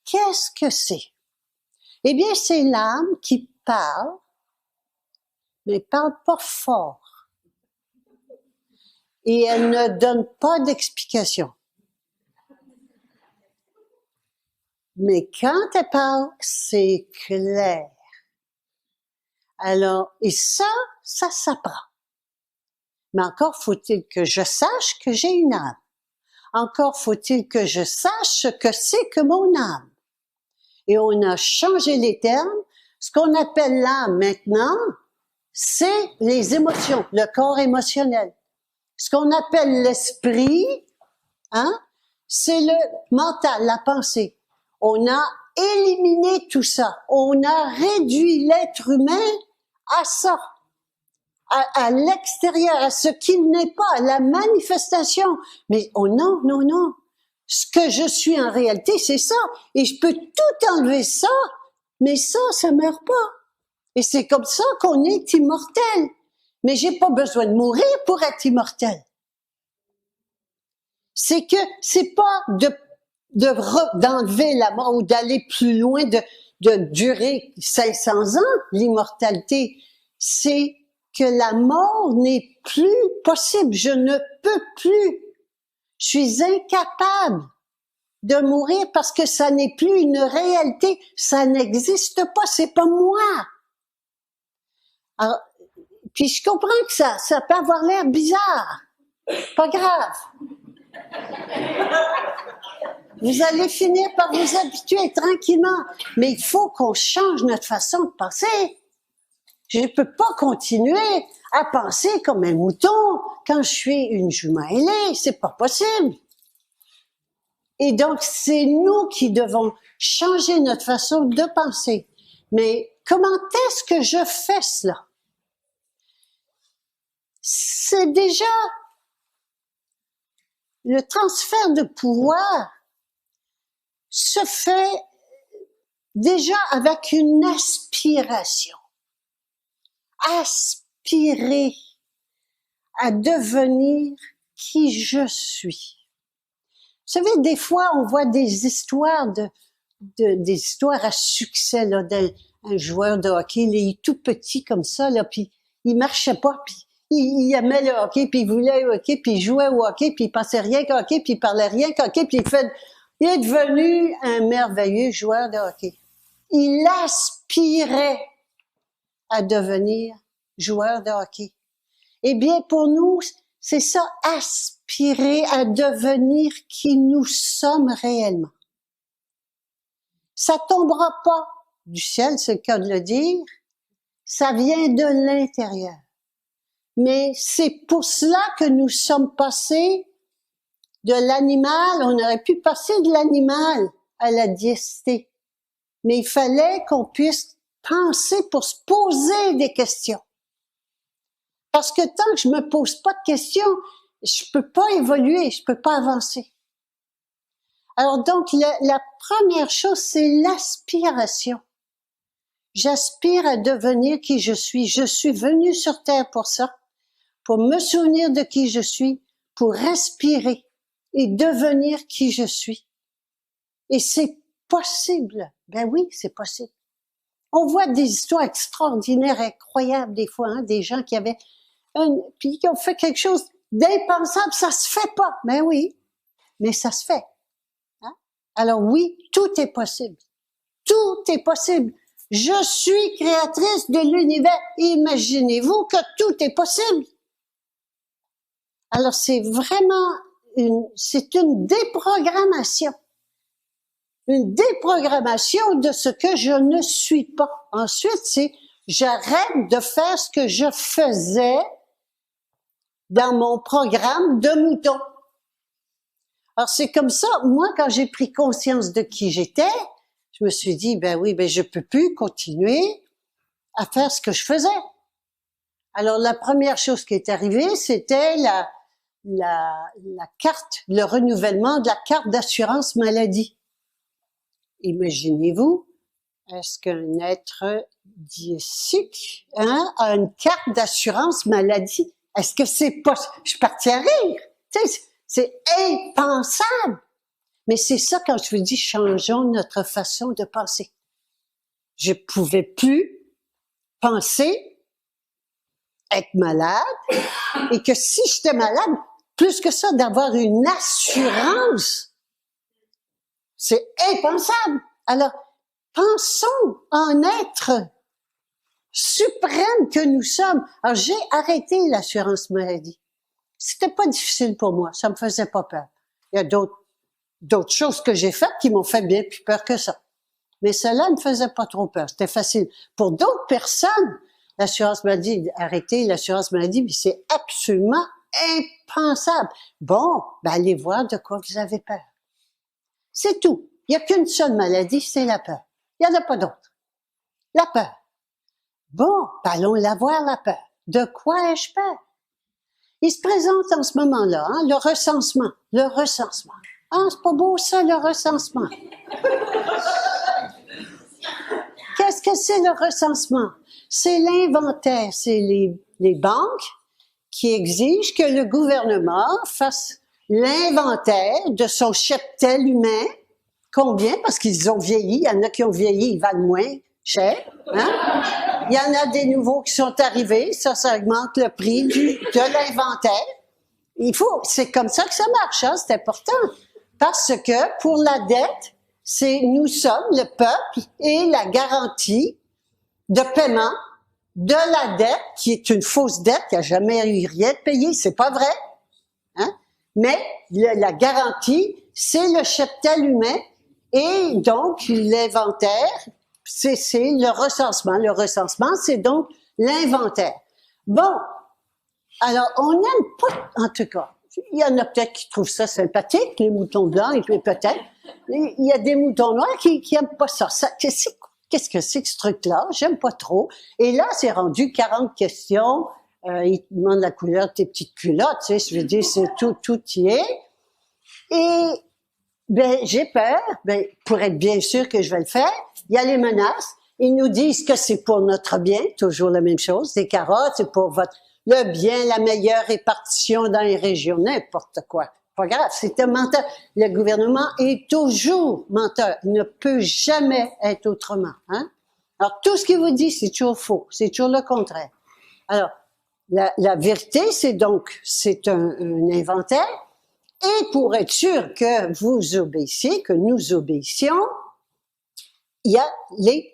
qu'est-ce que c'est? Eh bien, c'est l'âme qui parle, mais parle pas fort. Et elle ne donne pas d'explication. Mais quand elle parle, c'est clair. Alors, et ça s'apprend. Mais encore faut-il que je sache que j'ai une âme. Encore faut-il que je sache ce que c'est que mon âme. Et on a changé les termes. Ce qu'on appelle l'âme maintenant, c'est les émotions, le corps émotionnel. Ce qu'on appelle l'esprit, hein, c'est le mental, la pensée. On a éliminé tout ça. On a réduit l'être humain à ça. à l'extérieur, à ce qu'il n'est pas, à la manifestation. Mais oh non, non, non. Ce que je suis en réalité, c'est ça. Et je peux tout enlever ça, mais ça meurt pas. Et c'est comme ça qu'on est immortel. Mais j'ai pas besoin de mourir pour être immortel. C'est que c'est pas d'enlever la mort ou d'aller plus loin, de durer 500 ans, l'immortalité. C'est que la mort n'est plus possible. Je ne peux plus. Je suis incapable de mourir parce que ça n'est plus une réalité. Ça n'existe pas. C'est pas moi. Alors, puis je comprends que ça peut avoir l'air bizarre. Pas grave. Vous allez finir par vous habituer tranquillement. Mais il faut qu'on change notre façon de penser. Je ne peux pas continuer à penser comme un mouton quand je suis une jument ailée. C'est pas possible. Et donc, c'est nous qui devons changer notre façon de penser. Mais comment est-ce que je fais cela? C'est déjà le transfert de pouvoir se fait déjà avec une aspiration. Aspirer à devenir qui je suis. Vous savez, des fois, on voit des histoires des histoires à succès, là, d'un joueur de hockey, il est tout petit comme ça, là, puis il marchait pas, puis il aimait le hockey, puis il voulait le hockey, puis il jouait au hockey, puis il pensait rien qu'au hockey, puis il parlait rien qu'au hockey, puis il est devenu un merveilleux joueur de hockey. Il aspirait à devenir joueur de hockey. Eh bien, pour nous, c'est ça, aspirer à devenir qui nous sommes réellement. Ça tombera pas du ciel, c'est le cas de le dire. Ça vient de l'intérieur. Mais c'est pour cela que nous sommes passés de l'animal, on aurait pu passer de l'animal à la diécité. Mais il fallait qu'on puisse penser pour se poser des questions. Parce que tant que je me pose pas de questions, je peux pas évoluer, je peux pas avancer. Alors donc, la première chose, c'est l'aspiration. J'aspire à devenir qui je suis. Je suis venu sur Terre pour ça, pour me souvenir de qui je suis, pour respirer et devenir qui je suis. Et c'est possible. Ben oui, c'est possible. On voit des histoires extraordinaires, incroyables des fois, hein, des gens qui avaient puis qui ont fait quelque chose d'impensable, ça se fait pas. Ben oui, mais ça se fait. Hein? Alors oui, tout est possible. Tout est possible. Je suis créatrice de l'univers. Imaginez-vous que tout est possible. Alors c'est vraiment c'est une déprogrammation. Une déprogrammation de ce que je ne suis pas. Ensuite, c'est j'arrête de faire ce que je faisais dans mon programme de mouton. Alors c'est comme ça, moi quand j'ai pris conscience de qui j'étais, je me suis dit, ben oui, ben je peux plus continuer à faire ce que je faisais. Alors la première chose qui est arrivée, c'était la carte, le renouvellement de la carte d'assurance maladie. Imaginez-vous, est-ce qu'un être diésique a une carte d'assurance maladie? Est-ce que c'est pas... Je suis partie à rire. Tu sais, c'est impensable. Mais c'est ça quand je vous dis, changeons notre façon de penser. Je pouvais plus penser être malade et que si j'étais malade, plus que ça, d'avoir une assurance, c'est impensable. Alors, pensons en être suprême que nous sommes. Alors, j'ai arrêté l'assurance maladie. C'était pas difficile pour moi. Ça me faisait pas peur. Il y a d'autres choses que j'ai faites qui m'ont fait bien plus peur que ça. Mais cela ne me faisait pas trop peur. C'était facile. Pour d'autres personnes, l'assurance maladie, arrêter l'assurance maladie, mais c'est absolument impensable. Bon, ben allez voir de quoi vous avez peur. C'est tout. Il n'y a qu'une seule maladie, c'est la peur. Il n'y en a pas d'autre. La peur. Bon, ben allons la voir, la peur. De quoi ai-je peur? Il se présente en ce moment-là, hein, le recensement. Le recensement. Ah, c'est pas beau ça, le recensement. Qu'est-ce que c'est le recensement? C'est l'inventaire, c'est les banques qui exigent que le gouvernement fasse l'inventaire de son cheptel humain. Combien? Parce qu'ils ont vieilli. Il y en a qui ont vieilli, ils valent moins cher. Hein? Il y en a des nouveaux qui sont arrivés. Ça augmente le prix de l'inventaire. C'est comme ça que ça marche, hein? C'est important. Parce que pour la dette, nous sommes le peuple et la garantie de paiement de la dette, qui est une fausse dette, qui a jamais eu rien de payé, c'est pas vrai. Hein? Mais la garantie, c'est le cheptel humain et donc l'inventaire, c'est le recensement. Le recensement, c'est donc l'inventaire. Bon, alors on n'aime pas, en tout cas, il y en a peut-être qui trouvent ça sympathique, les moutons blancs, et puis peut-être. Il y a des moutons noirs qui aiment pas ça. Qu'est-ce que c'est que ce truc-là? J'aime pas trop. Et là, c'est rendu 40 questions. Ils te demandent la couleur de tes petites culottes, tu sais, je veux dire, c'est tout y est. Et, ben, j'ai peur, ben, pour être bien sûr que je vais le faire, il y a les menaces. Ils nous disent que c'est pour notre bien, toujours la même chose. Des carottes, c'est pour le bien, la meilleure répartition dans les régions, n'importe quoi. Pas grave, c'est un menteur. Le gouvernement est toujours menteur. Il ne peut jamais être autrement. Hein? Alors, tout ce qu'il vous dit, c'est toujours faux. C'est toujours le contraire. Alors, la vérité, c'est un inventaire. Et pour être sûr que vous obéissiez, que nous obéissions, il y a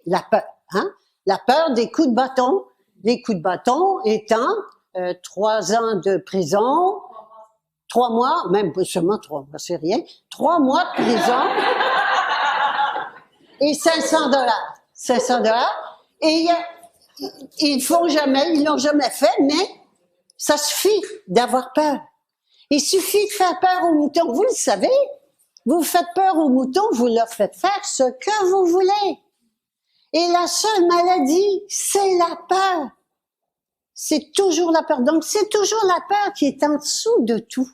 la peur. Hein? La peur des coups de bâton. Les coups de bâton étant 3 ans de prison, 3 mois, même seulement 3 mois, c'est rien, 3 mois de prison et $500. $500. Et ils l'ont jamais fait, mais ça suffit d'avoir peur. Il suffit de faire peur aux moutons. Vous le savez, vous faites peur aux moutons, vous leur faites faire ce que vous voulez. Et la seule maladie, c'est la peur. C'est toujours la peur. Donc, c'est toujours la peur qui est en dessous de tout.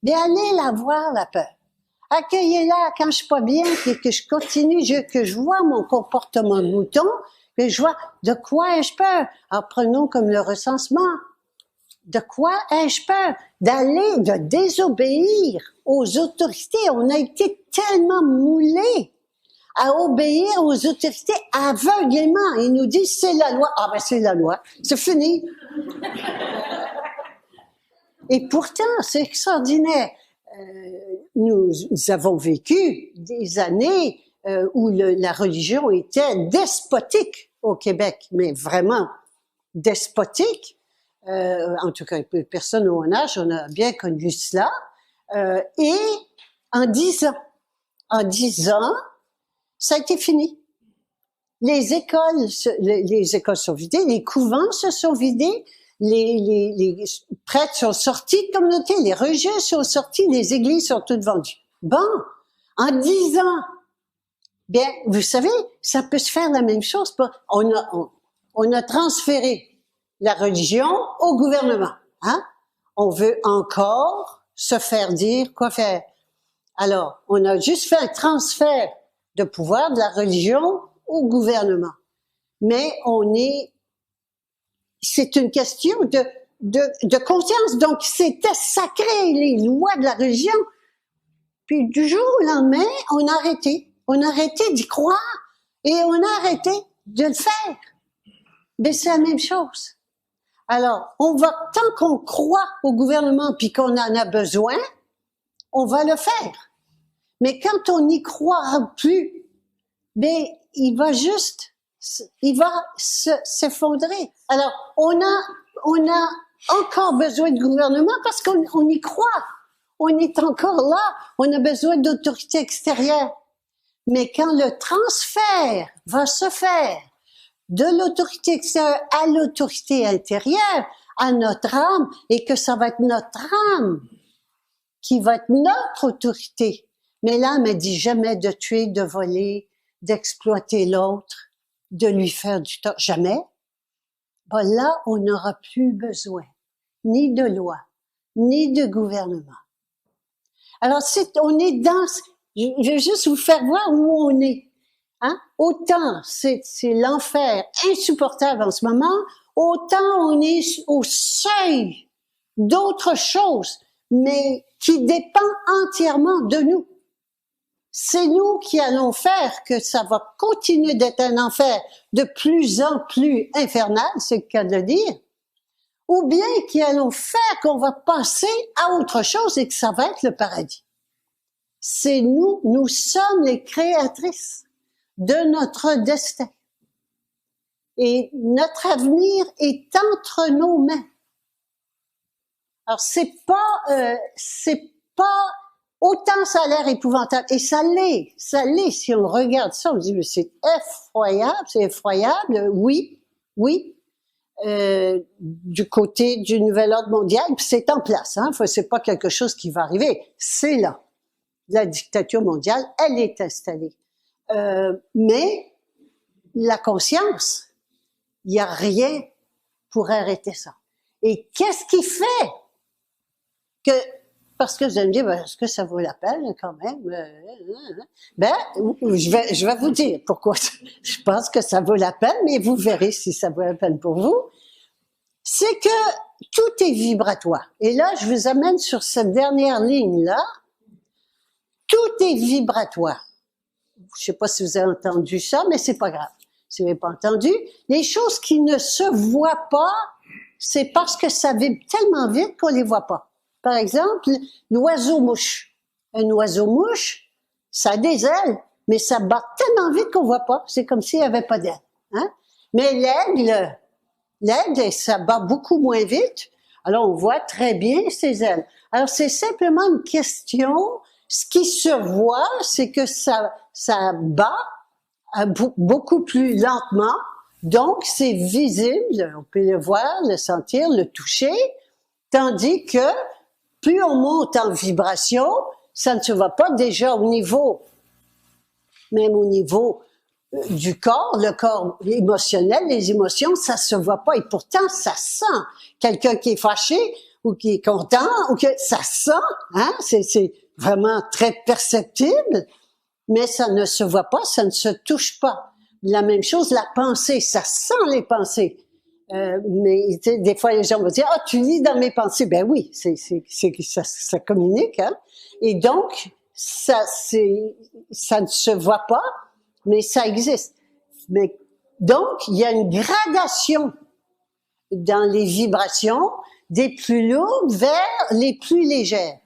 Mais allez la voir, la peur. Accueillez-la quand je suis pas bien, que je continue, que je vois mon comportement de mouton, que je vois de quoi ai-je peur. Alors, prenons comme le recensement. De quoi ai-je peur? De désobéir aux autorités. On a été tellement moulés à obéir aux autorités aveuglément. Ils nous disent, c'est la loi. Ah ben, c'est la loi. C'est fini. Et pourtant, c'est extraordinaire. Nous avons vécu des années où la religion était despotique au Québec, mais vraiment despotique. En tout cas, personne au mon âge, on a bien connu cela. Et en 10 ans, ça a été fini. Les écoles sont vidées, les couvents se sont vidés, les prêtres sont sortis de communauté, les religieux sont sortis, les églises sont toutes vendues. Bon, en 10 ans, bien, vous savez, ça peut se faire la même chose. On a transféré la religion au gouvernement. Hein? On veut encore se faire dire quoi faire. Alors, on a juste fait un transfert de pouvoir de la religion au gouvernement. Mais c'est une question de conscience. Donc, c'était sacré, les lois de la religion. Puis, du jour au lendemain, on a arrêté. On a arrêté d'y croire et on a arrêté de le faire. Mais c'est la même chose. Alors, tant qu'on croit au gouvernement puis qu'on en a besoin, on va le faire. Mais quand on n'y croira plus, ben, il va s'effondrer. Alors, on a encore besoin de gouvernement parce qu'on y croit. On est encore là. On a besoin d'autorités extérieures. Mais quand le transfert va se faire de l'autorité extérieure à l'autorité intérieure, à notre âme, et que ça va être notre âme qui va être notre autorité. Mais l'âme, elle dit jamais de tuer, de voler, d'exploiter l'autre, de lui faire du tort. Jamais. ben là, on n'aura plus besoin ni de loi, ni de gouvernement. Alors, on est dans, je vais juste vous faire voir où on est. Hein? Autant c'est l'enfer insupportable en ce moment, autant on est au seuil d'autres choses, mais qui dépend entièrement de nous. C'est nous qui allons faire que ça va continuer d'être un enfer de plus en plus infernal, c'est le cas de le dire, ou bien qui allons faire qu'on va passer à autre chose et que ça va être le paradis. C'est nous sommes les créatrices de notre destin. Et notre avenir est entre nos mains. Alors c'est pas autant ça a l'air épouvantable, et ça l'est, si on regarde ça, on dit, mais c'est effroyable, oui, du côté du nouvel ordre mondial, puis c'est en place, hein, c'est pas quelque chose qui va arriver, c'est là. La dictature mondiale, elle est installée. Mais la conscience, il n'y a rien pour arrêter ça. Et qu'est-ce qui fait que, parce que vous allez me dire, est-ce que ça vaut la peine quand même? Ben, je vais vous dire pourquoi je pense que ça vaut la peine, mais vous verrez si ça vaut la peine pour vous. C'est que tout est vibratoire. Et là, je vous amène sur cette dernière ligne-là. Tout est vibratoire. Je sais pas si vous avez entendu ça, mais c'est pas grave. Si vous n'avez pas entendu, les choses qui ne se voient pas, c'est parce que ça vibre tellement vite qu'on les voit pas. Par exemple, l'oiseau-mouche. Un oiseau-mouche, ça a des ailes, mais ça bat tellement vite qu'on voit pas. C'est comme s'il n'y avait pas d'ailes. Hein? Mais l'aigle, ça bat beaucoup moins vite. Alors, on voit très bien ses ailes. Alors, c'est simplement une question. Ce qui se voit, c'est que ça bat beaucoup plus lentement. Donc, c'est visible. On peut le voir, le sentir, le toucher. Tandis que plus on monte en vibration, ça ne se voit pas déjà au niveau, même au niveau du corps, le corps émotionnel, les émotions, ça se voit pas. Et pourtant, ça sent. Quelqu'un qui est fâché ou qui est content, ou que ça sent, hein, c'est vraiment très perceptible, mais ça ne se voit pas, ça ne se touche pas. La même chose, la pensée, ça sent les pensées. Mais tu sais, des fois les gens vont dire, ah, tu lis dans mes pensées. Ben oui, ça communique, hein. Et donc ça ne se voit pas, mais ça existe. Mais donc il y a une gradation dans les vibrations des plus lourdes vers les plus légères.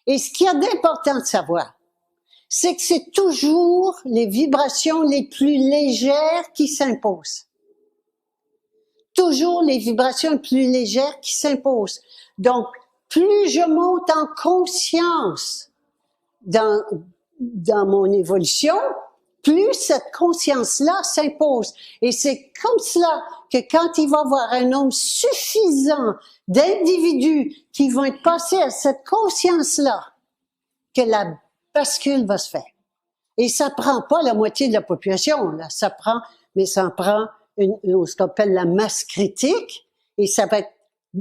Et ce qu'il y a d'important de savoir, c'est que c'est toujours les vibrations les plus légères qui s'imposent. Toujours les vibrations les plus légères qui s'imposent. Donc, plus je monte en conscience dans mon évolution, plus cette conscience-là s'impose. Et c'est comme cela que quand il va y avoir un nombre suffisant d'individus qui vont être passés à cette conscience-là, que la bascule va se faire. Et ça prend pas la moitié de la population, là. Ça prend ce qu'on appelle la masse critique, et ça va être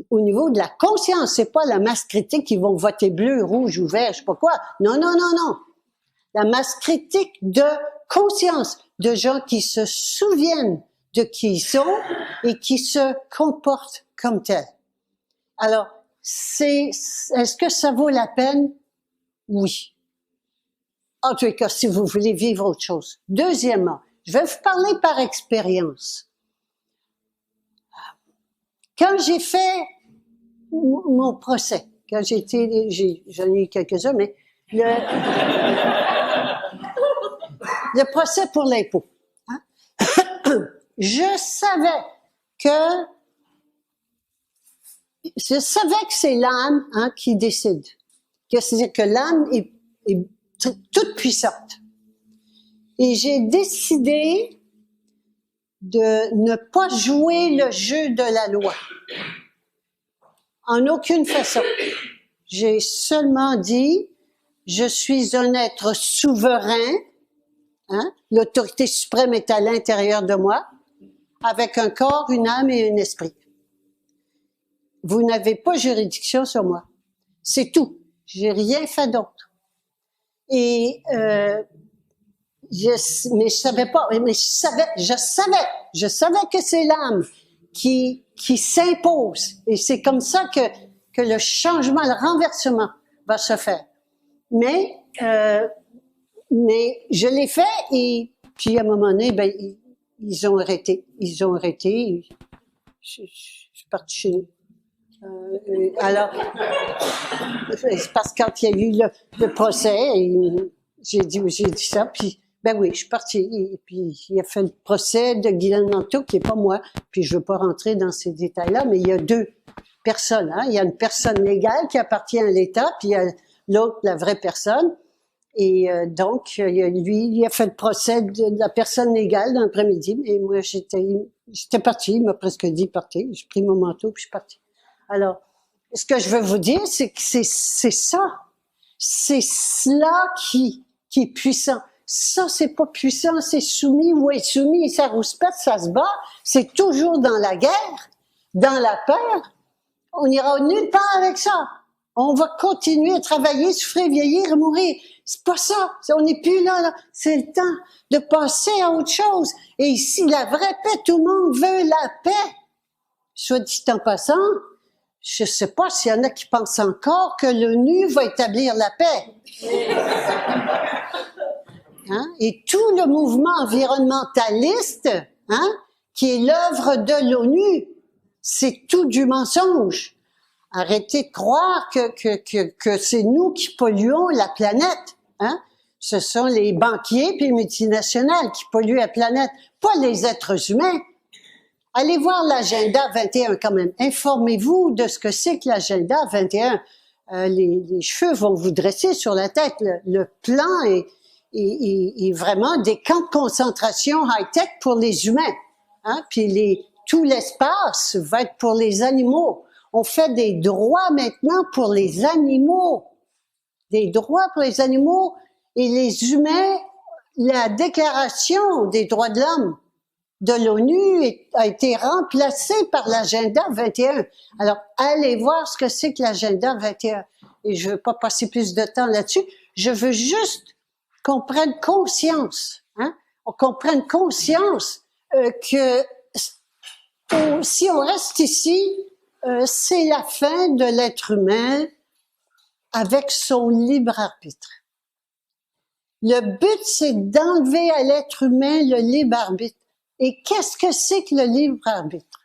au niveau de la conscience. C'est pas la masse critique qui vont voter bleu, rouge ou vert, je sais pas quoi. Non. La masse critique de conscience, de gens qui se souviennent de qui ils sont et qui se comportent comme tels. Alors, est-ce que ça vaut la peine? Oui. En tout cas, si vous voulez vivre autre chose. Deuxièmement, je vais vous parler par expérience. Quand j'ai fait mon procès, quand j'en ai eu quelques-uns, mais le procès pour l'impôt, hein? Je savais que c'est l'âme, hein, qui décide. C'est-à-dire que l'âme est toute puissante. Et j'ai décidé de ne pas jouer le jeu de la loi. En aucune façon. J'ai seulement dit, je suis un être souverain, hein, l'autorité suprême est à l'intérieur de moi. avec un corps, une âme et un esprit. Vous n'avez pas juridiction sur moi. C'est tout. J'ai rien fait d'autre. Et mais je savais pas. Mais je savais que c'est l'âme qui s'impose. Et c'est comme ça que le changement, le renversement va se faire. Mais je l'ai fait et puis à un moment donné, ben ils ont arrêté. Je suis partie chez nous. Alors, c'est parce que quand il y a eu le procès, j'ai dit ça, puis ben oui, je suis partie. Et puis il a fait le procès de Guylaine Manteau, qui est pas moi, puis je veux pas rentrer dans ces détails-là, mais il y a deux personnes. Hein? Il y a une personne légale qui appartient à l'État, puis il y a l'autre, la vraie personne. Et donc, il a fait le procès de la personne légale dans l'après-midi, et moi j'étais partie, il m'a presque dit partez. J'ai pris mon manteau, puis je suis partie. Alors, ce que je veux vous dire, c'est que c'est ça. C'est cela qui est puissant. Ça, c'est pas puissant, c'est soumis ou insoumis, ça rouspète, ça se bat. C'est toujours dans la guerre, dans la peur. On n'ira nulle part avec ça. On va continuer à travailler, souffrir, vieillir et mourir. C'est pas ça. On n'est plus là. C'est le temps de passer à autre chose. Et ici, la vraie paix, tout le monde veut la paix. Soit dit en passant, je sais pas s'il y en a qui pensent encore que l'ONU va établir la paix. Hein? Et tout le mouvement environnementaliste, hein, qui est l'œuvre de l'ONU, c'est tout du mensonge. Arrêtez de croire que c'est nous qui polluons la planète. Hein? Ce sont les banquiers puis les multinationales qui polluent la planète, pas les êtres humains. Allez voir l'agenda 21 quand même. Informez-vous de ce que c'est que l'agenda 21. Les cheveux vont vous dresser sur la tête. Le plan est vraiment des camps de concentration high-tech pour les humains. Hein? Puis tout l'espace va être pour les animaux. On fait des droits maintenant pour les animaux. Des droits pour les animaux et les humains. La déclaration des droits de l'homme de l'ONU a été remplacée par l'agenda 21. Alors, allez voir ce que c'est que l'agenda 21. Et je veux pas passer plus de temps là-dessus. Je veux juste qu'on prenne conscience, hein? Qu'on prenne conscience que si on reste ici, c'est la fin de l'être humain avec son libre arbitre. Le but, c'est d'enlever à l'être humain le libre arbitre. Et qu'est-ce que c'est que le libre arbitre?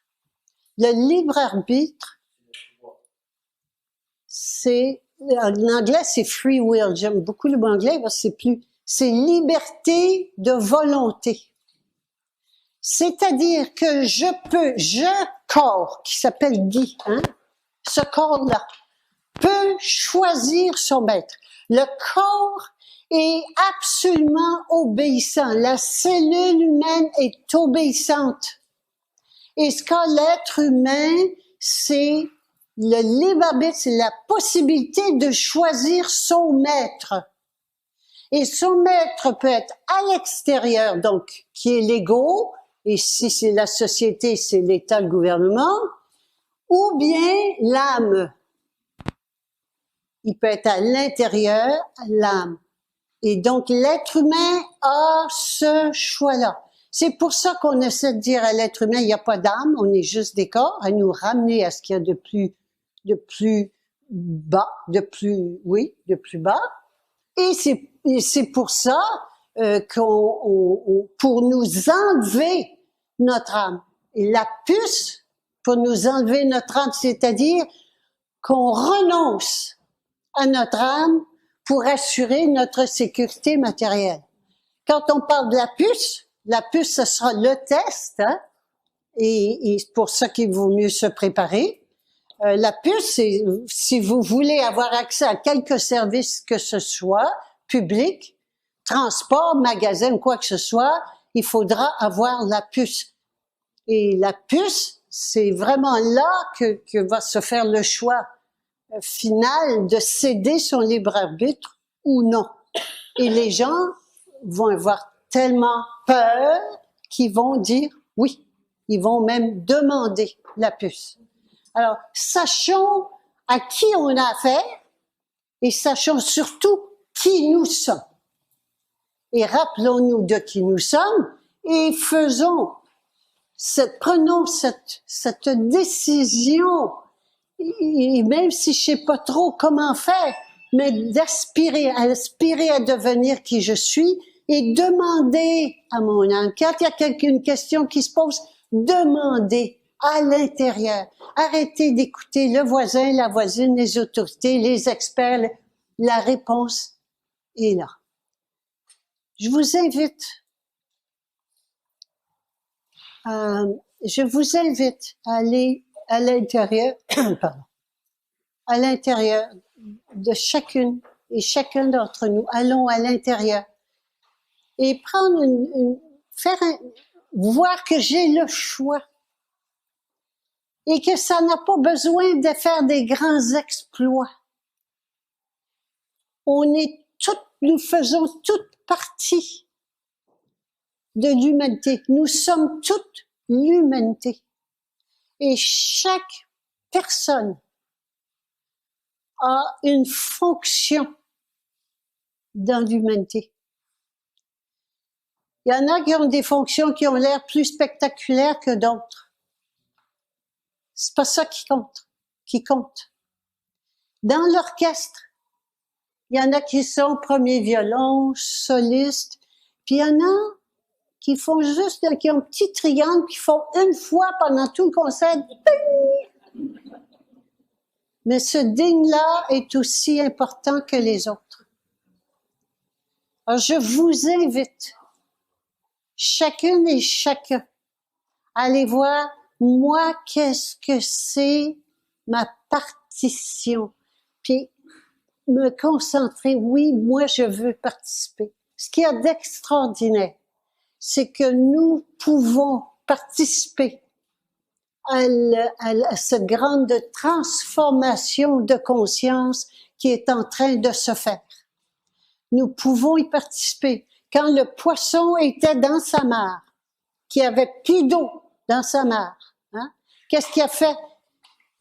Le libre arbitre, c'est, en anglais, c'est free will. J'aime beaucoup le mot anglais parce que c'est liberté de volonté. C'est-à-dire que corps, qui s'appelle Guy, hein, ce corps-là, peut choisir son maître. Le corps est absolument obéissant. La cellule humaine est obéissante. Et ce qu'a l'être humain, c'est le libre arbitre, c'est la possibilité de choisir son maître. Et son maître peut être à l'extérieur, donc, qui est l'ego, et si c'est la société, c'est l'État, le gouvernement, ou bien l'âme. Il peut être à l'intérieur, l'âme. Et donc, l'être humain a ce choix-là. C'est pour ça qu'on essaie de dire à l'être humain, il n'y a pas d'âme, on est juste des corps, à nous ramener à ce qu'il y a de plus bas, de plus bas. Et c'est pour ça pour nous enlever notre âme. Et la puce, pour nous enlever notre âme, c'est-à-dire qu'on renonce à notre âme pour assurer notre sécurité matérielle. Quand on parle de la puce, ce sera le test, hein, et c'est pour ça qu'il vaut mieux se préparer. La puce, c'est si vous voulez avoir accès à quelque service que ce soit, public, transport, magasin, quoi que ce soit, il faudra avoir la puce. Et la puce, c'est vraiment là que va se faire le choix final de céder son libre arbitre ou non. Et les gens vont avoir tellement peur qu'ils vont dire oui. Ils vont même demander la puce. Alors, sachons à qui on a affaire et sachons surtout qui nous sommes. Et rappelons-nous de qui nous sommes et prenons cette décision, et même si je sais pas trop comment faire, mais aspirer à devenir qui je suis et demander à mon âme. Quand il y a une question qui se pose, demandez à l'intérieur. Arrêtez d'écouter le voisin, la voisine, les autorités, les experts. La réponse est là. Je vous invite à aller à l'intérieur, pardon, à l'intérieur de chacune et chacun d'entre nous. Allons à l'intérieur et prendre voir que j'ai le choix et que ça n'a pas besoin de faire des grands exploits. Nous faisons toute partie de l'humanité. Nous sommes toute l'humanité. Et chaque personne a une fonction dans l'humanité. Il y en a qui ont des fonctions qui ont l'air plus spectaculaires que d'autres. C'est pas ça qui compte. Dans l'orchestre, il y en a qui sont premier violon, soliste, puis il y en a qui font qui ont un petit triangle, qui font une fois pendant tout le concert, ding! Mais ce ding-là est aussi important que les autres. Alors, je vous invite, chacune et chacun, à aller voir, moi, qu'est-ce que c'est ma partition? Puis, me concentrer, oui, moi, je veux participer. Ce qu'il y a d'extraordinaire, c'est que nous pouvons participer à cette grande transformation de conscience qui est en train de se faire. Nous pouvons y participer. Quand le poisson était dans sa mare, qu'il n'y avait plus d'eau dans sa mare, hein, qu'est-ce qu'il a fait?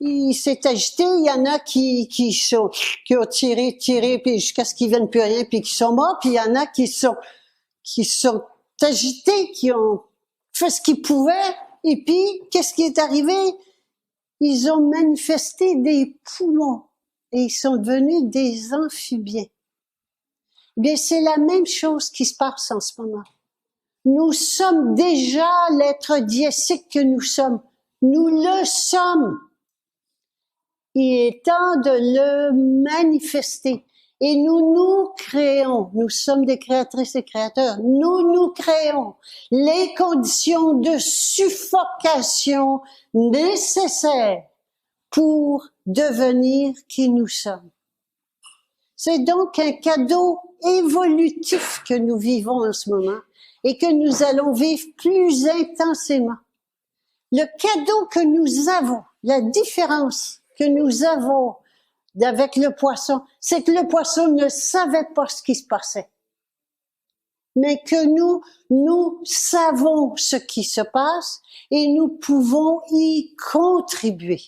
Il s'est agité, il y en a qui ont tiré, puis jusqu'à ce qu'ils viennent plus rien, puis qui sont morts, puis il y en a qui sont agités, qui ont fait ce qu'ils pouvaient, et puis, qu'est-ce qui est arrivé? Ils ont manifesté des poumons, et ils sont devenus des amphibiens. Bien, c'est la même chose qui se passe en ce moment. Nous sommes déjà l'être diésique que nous sommes. Nous le sommes. Il est temps de le manifester. Et nous créons, nous sommes des créatrices et créateurs, nous créons les conditions de suffocation nécessaires pour devenir qui nous sommes. C'est donc un cadeau évolutif que nous vivons en ce moment et que nous allons vivre plus intensément. Le cadeau que nous avons, la différence que nous avons avec le poisson, c'est que le poisson ne savait pas ce qui se passait. Mais que nous savons ce qui se passe et nous pouvons y contribuer.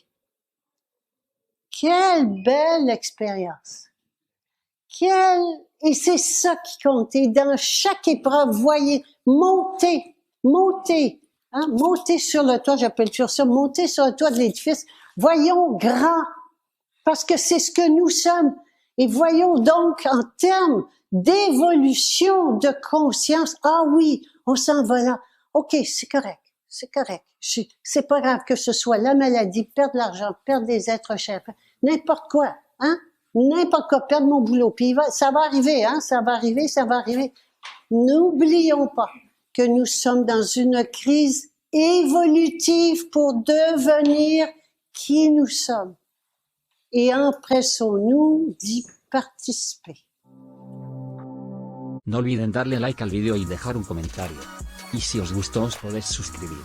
Quelle belle expérience! Et c'est ça qui compte. Et dans chaque épreuve, voyez, monter sur le toit, j'appelle toujours ça, monter sur le toit de l'édifice. Voyons grand, parce que c'est ce que nous sommes. Et voyons donc en termes d'évolution de conscience, ah oui, on s'en va là. OK, c'est correct. C'est pas grave que ce soit la maladie, perdre de l'argent, perdre des êtres chers, n'importe quoi, hein? N'importe quoi, perdre mon boulot. Puis ça va arriver, hein? Ça va arriver. N'oublions pas que nous sommes dans une crise évolutive pour devenir qui nous sommes. Et empressons-nous d'y participer. No olviden darle like al vídeo y dejar un comentario. Y si os gustó os podéis suscribir.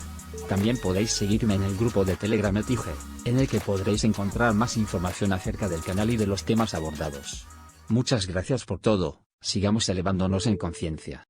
También podéis seguirme en el grupo de Telegram ETIG, en el que podréis encontrar más información acerca del canal y de los temas abordados. Muchas gracias por todo, sigamos elevándonos en conciencia.